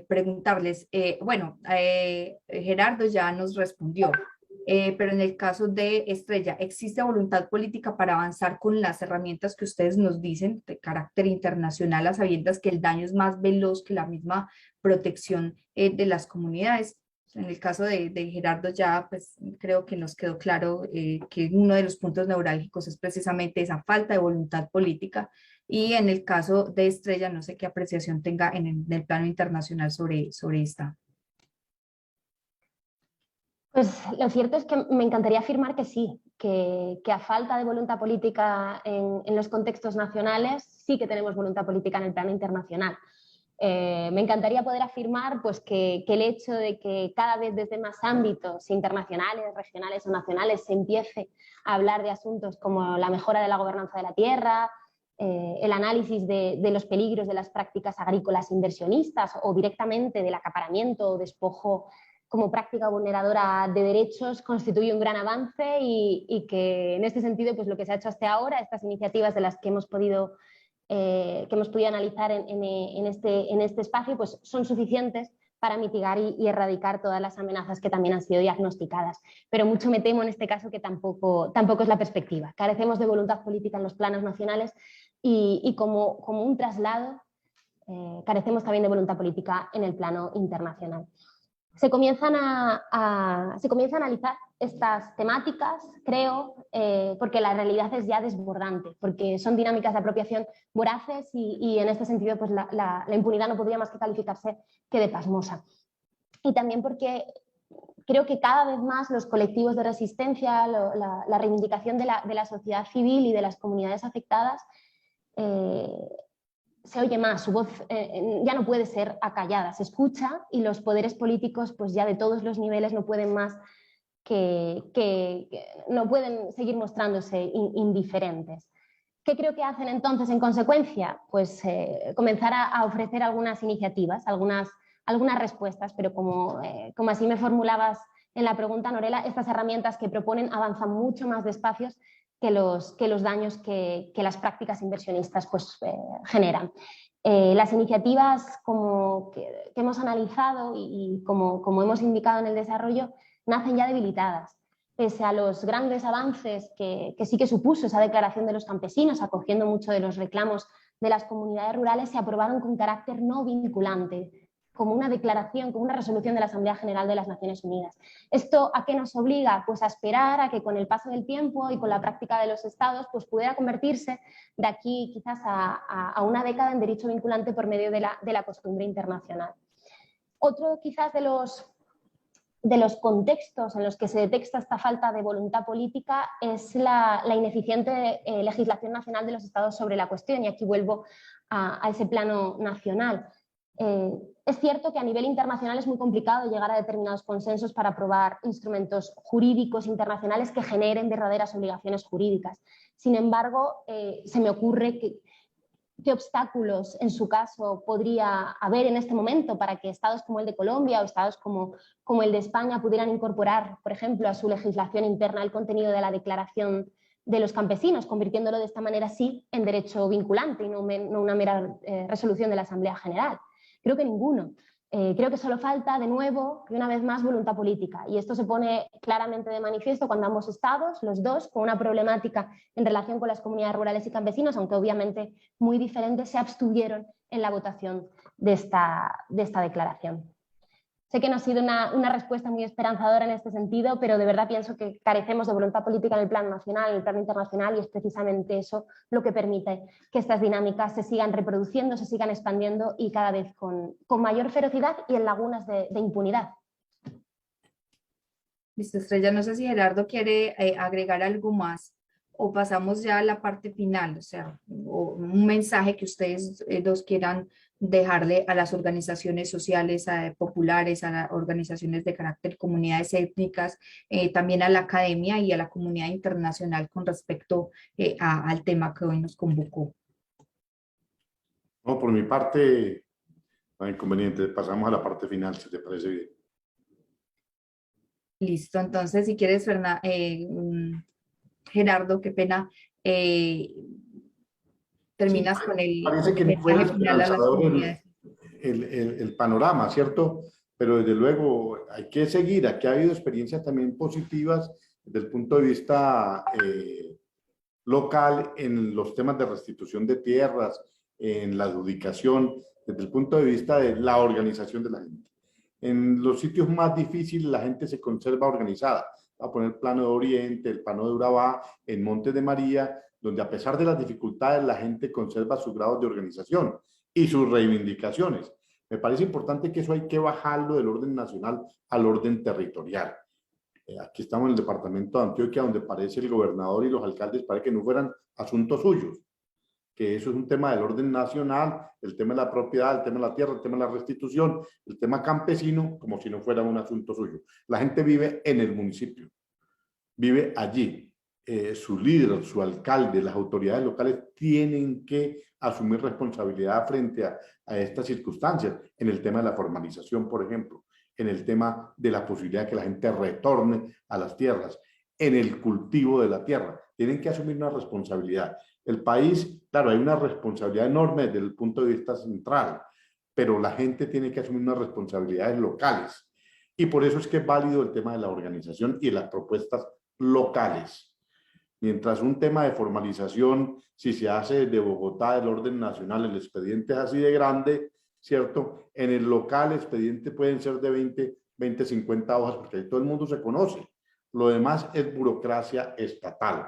preguntarles, Gerardo ya nos respondió, pero en el caso de Estrella, ¿existe voluntad política para avanzar con las herramientas que ustedes nos dicen de carácter internacional, a sabiendas que el daño es más veloz que la misma protección de las comunidades? En el caso de Gerardo ya pues creo que nos quedó claro que uno de los puntos neurálgicos es precisamente esa falta de voluntad política, y en el caso de Estrella no sé qué apreciación tenga en el plano internacional sobre esta. Pues lo cierto es que me encantaría afirmar que sí, que a falta de voluntad política en los contextos nacionales, sí que tenemos voluntad política en el plano internacional. Me encantaría poder afirmar pues, que el hecho de que cada vez desde más ámbitos internacionales, regionales o nacionales se empiece a hablar de asuntos como la mejora de la gobernanza de la tierra, el análisis de los peligros de las prácticas agrícolas inversionistas o directamente del acaparamiento o despojo como práctica vulneradora de derechos, constituye un gran avance y que en este sentido pues, lo que se ha hecho hasta ahora, estas iniciativas de las que hemos podido analizar en este espacio, pues son suficientes para mitigar y erradicar todas las amenazas que también han sido diagnosticadas. Pero mucho me temo en este caso que tampoco es la perspectiva. Carecemos de voluntad política en los planos nacionales y como un traslado, carecemos también de voluntad política en el plano internacional. Se comienzan a analizar estas temáticas, creo, porque la realidad es ya desbordante, porque son dinámicas de apropiación voraces y en este sentido pues la impunidad no podría más que calificarse que de pasmosa. Y también porque creo que cada vez más los colectivos de resistencia, la reivindicación de la sociedad civil y de las comunidades afectadas se oye más, su voz ya no puede ser acallada, se escucha y los poderes políticos pues ya de todos los niveles no pueden más que no pueden seguir mostrándose indiferentes. ¿Qué creo que hacen entonces en consecuencia? Pues comenzar a ofrecer algunas iniciativas, algunas respuestas, pero como así me formulabas en la pregunta, Norela, estas herramientas que proponen avanzan mucho más despacio que los daños que las prácticas inversionistas pues, generan. Las iniciativas que hemos analizado y como hemos indicado en el desarrollo, nacen ya debilitadas. Pese a los grandes avances que sí que supuso esa declaración de los campesinos, acogiendo mucho de los reclamos de las comunidades rurales, se aprobaron con carácter no vinculante, como una declaración, como una resolución de la Asamblea General de las Naciones Unidas. ¿Esto a qué nos obliga? Pues a esperar a que con el paso del tiempo y con la práctica de los estados pues pudiera convertirse de aquí quizás a una década en derecho vinculante por medio de la costumbre internacional. Otro quizás de los contextos en los que se detecta esta falta de voluntad política es la ineficiente legislación nacional de los estados sobre la cuestión, y aquí vuelvo a ese plano nacional. Es cierto que a nivel internacional es muy complicado llegar a determinados consensos para aprobar instrumentos jurídicos internacionales que generen verdaderas obligaciones jurídicas. Sin embargo, se me ocurre qué obstáculos, en su caso, podría haber en este momento para que estados como el de Colombia o estados como el de España pudieran incorporar, por ejemplo, a su legislación interna el contenido de la Declaración de los Campesinos, convirtiéndolo de esta manera sí en derecho vinculante y no una mera resolución de la Asamblea General. Creo que ninguno. Creo que solo falta, de nuevo, y una vez más, voluntad política. Y esto se pone claramente de manifiesto cuando ambos estados, los dos, con una problemática en relación con las comunidades rurales y campesinos, aunque obviamente muy diferentes, se abstuvieron en la votación de esta declaración. Sé que no ha sido una respuesta muy esperanzadora en este sentido, pero de verdad pienso que carecemos de voluntad política en el plano nacional, en el plano internacional, y es precisamente eso lo que permite que estas dinámicas se sigan reproduciendo, se sigan expandiendo y cada vez con mayor ferocidad y en lagunas de impunidad. Listo, Estrella, no sé si Gerardo quiere agregar algo más o pasamos ya a la parte final, o sea, un mensaje que ustedes dos quieran dejarle a las organizaciones sociales, populares, a las organizaciones de carácter, comunidades étnicas, también a la academia y a la comunidad internacional con respecto al tema que hoy nos convocó. No, por mi parte, no hay inconveniente. Pasamos a la parte final, si te parece bien. Listo, entonces si quieres, Gerardo, qué pena, Sí, terminas con parece que el no fue mensaje final a las esperanzador comunidades. el panorama, ¿cierto? Pero desde luego hay que seguir. Aquí ha habido experiencias también positivas desde el punto de vista local en los temas de restitución de tierras, en la adjudicación, desde el punto de vista de la organización de la gente. En los sitios más difíciles la gente se conserva organizada. Va a poner Plano de Oriente, el Plano de Urabá, en Montes de María, donde a pesar de las dificultades la gente conserva su grado de organización y sus reivindicaciones. Me parece importante que eso hay que bajarlo del orden nacional al orden territorial. Aquí estamos en el departamento de Antioquia, donde parece el gobernador y los alcaldes parece que no fueran asuntos suyos, que eso es un tema del orden nacional, el tema de la propiedad, el tema de la tierra, el tema de la restitución, el tema campesino, como si no fuera un asunto suyo. La gente vive en el municipio, vive allí. Su líder, su alcalde, las autoridades locales tienen que asumir responsabilidad frente a estas circunstancias, en el tema de la formalización, por ejemplo, en el tema de la posibilidad de que la gente retorne a las tierras, en el cultivo de la tierra. Tienen que asumir una responsabilidad. El país, claro, hay una responsabilidad enorme desde el punto de vista central, pero la gente tiene que asumir unas responsabilidades locales. Y por eso es que es válido el tema de la organización y de las propuestas locales. Mientras un tema de formalización, si se hace desde Bogotá, del orden nacional, el expediente es así de grande, ¿cierto? En el local, el expediente pueden ser de 20, 50 hojas, porque ahí todo el mundo se conoce. Lo demás es burocracia estatal.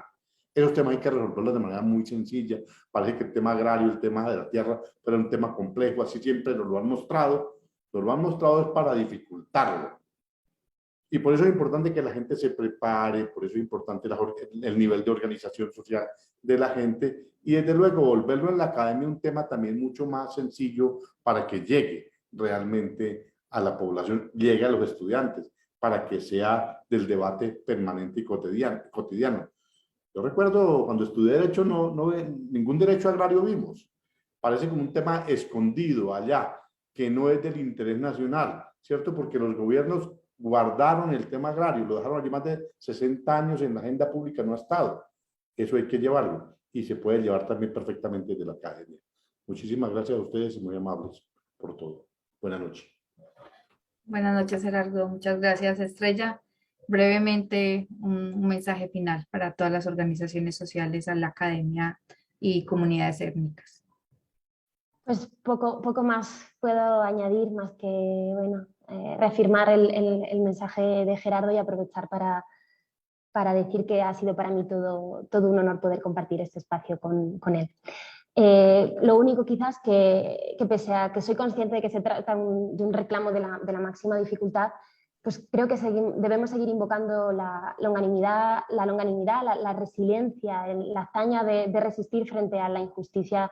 Esos temas hay que resolverlos de manera muy sencilla. Parece que el tema agrario, el tema de la tierra, pero es un tema complejo, así siempre nos lo han mostrado. Nos lo han mostrado es para dificultarlo. Y por eso es importante que la gente se prepare, por eso es importante el nivel de organización social de la gente y desde luego volverlo en la academia un tema también mucho más sencillo para que llegue realmente a la población, llegue a los estudiantes, para que sea del debate permanente y cotidiano. Yo recuerdo cuando estudié Derecho, ningún derecho agrario vimos. Parece como un tema escondido allá, que no es del interés nacional, ¿cierto? Porque los gobiernos guardaron el tema agrario, lo dejaron allí más de 60 años en la agenda pública, no ha estado. Eso hay que llevarlo y se puede llevar también perfectamente desde la academia. Muchísimas gracias a ustedes y muy amables por todo. Buenas noches. Buenas noches, Gerardo. Muchas gracias, Estrella. Brevemente, un mensaje final para todas las organizaciones sociales, a la academia y comunidades étnicas. Pues poco más puedo añadir, más que bueno, reafirmar el mensaje de Gerardo y aprovechar para decir que ha sido para mí todo un honor poder compartir este espacio con él. Lo único quizás que pese a que soy consciente de que se trata de un reclamo de la máxima dificultad, pues creo que debemos seguir invocando la longanimidad, la resiliencia, la hazaña de resistir frente a la injusticia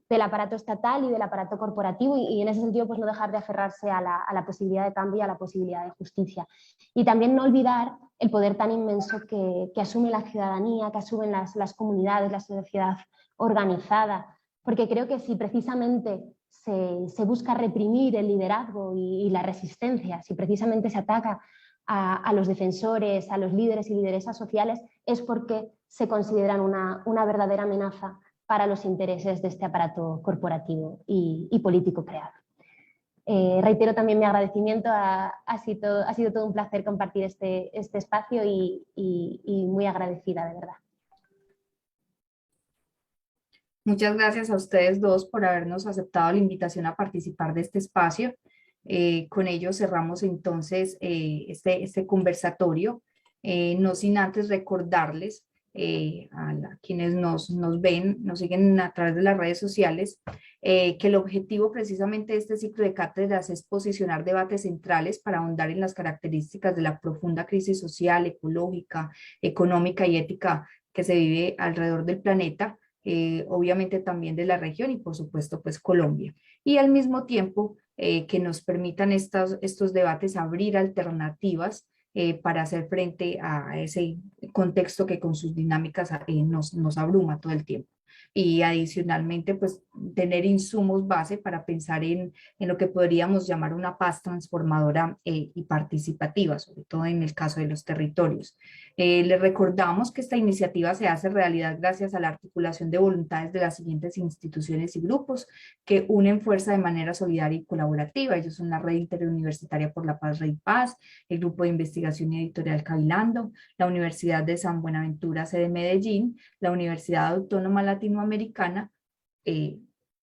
del aparato estatal y del aparato corporativo y en ese sentido pues no dejar de aferrarse a la posibilidad de cambio y a la posibilidad de justicia. Y también no olvidar el poder tan inmenso que asume la ciudadanía, que asumen las comunidades, la sociedad organizada, porque creo que si precisamente se busca reprimir el liderazgo y la resistencia, si precisamente se ataca a los defensores, a los líderes y lideresas sociales, es porque se consideran una verdadera amenaza para los intereses de este aparato corporativo y político creado. Reitero también mi agradecimiento, ha sido todo un placer compartir este espacio y muy agradecida, de verdad. Muchas gracias a ustedes dos por habernos aceptado la invitación a participar de este espacio. Con ello cerramos entonces este conversatorio, no sin antes recordarles quienes nos ven, nos siguen a través de las redes sociales, que el objetivo precisamente de este ciclo de cátedras es posicionar debates centrales para ahondar en las características de la profunda crisis social, ecológica, económica y ética que se vive alrededor del planeta, obviamente también de la región y por supuesto pues Colombia. Y al mismo tiempo que nos permitan estos debates abrir alternativas para hacer frente a ese contexto que con sus dinámicas nos abruma todo el tiempo. y adicionalmente pues tener insumos base para pensar en lo que podríamos llamar una paz transformadora y participativa, sobre todo en el caso de los territorios. Les recordamos que esta iniciativa se hace realidad gracias a la articulación de voluntades de las siguientes instituciones y grupos que unen fuerza de manera solidaria y colaborativa. Ellos son la Red Interuniversitaria por la Paz, Red Paz, el Grupo de Investigación y Editorial Cavilando, la Universidad de San Buenaventura, sede Medellín, la Universidad Autónoma Latinoamericana,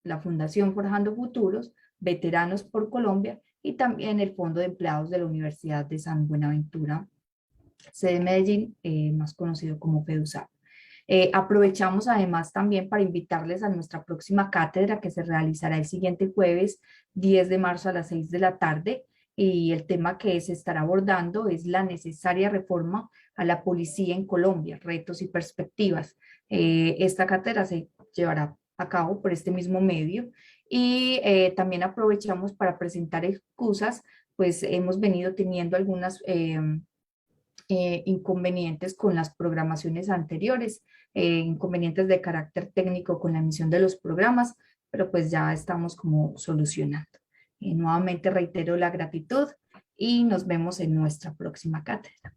la Fundación Forjando Futuros, Veteranos por Colombia y también el Fondo de Empleados de la Universidad de San Buenaventura, sede Medellín, más conocido como FEDUSAP. Aprovechamos además también para invitarles a nuestra próxima cátedra que se realizará el siguiente jueves 10 de marzo a las 6 de la tarde, y el tema que se estará abordando es la necesaria reforma a la policía en Colombia, retos y perspectivas. Esta cátedra se llevará a cabo por este mismo medio y también aprovechamos para presentar excusas, pues hemos venido teniendo algunas inconvenientes con las programaciones anteriores, inconvenientes de carácter técnico con la emisión de los programas, pero pues ya estamos como solucionando. Nuevamente reitero la gratitud y nos vemos en nuestra próxima cátedra.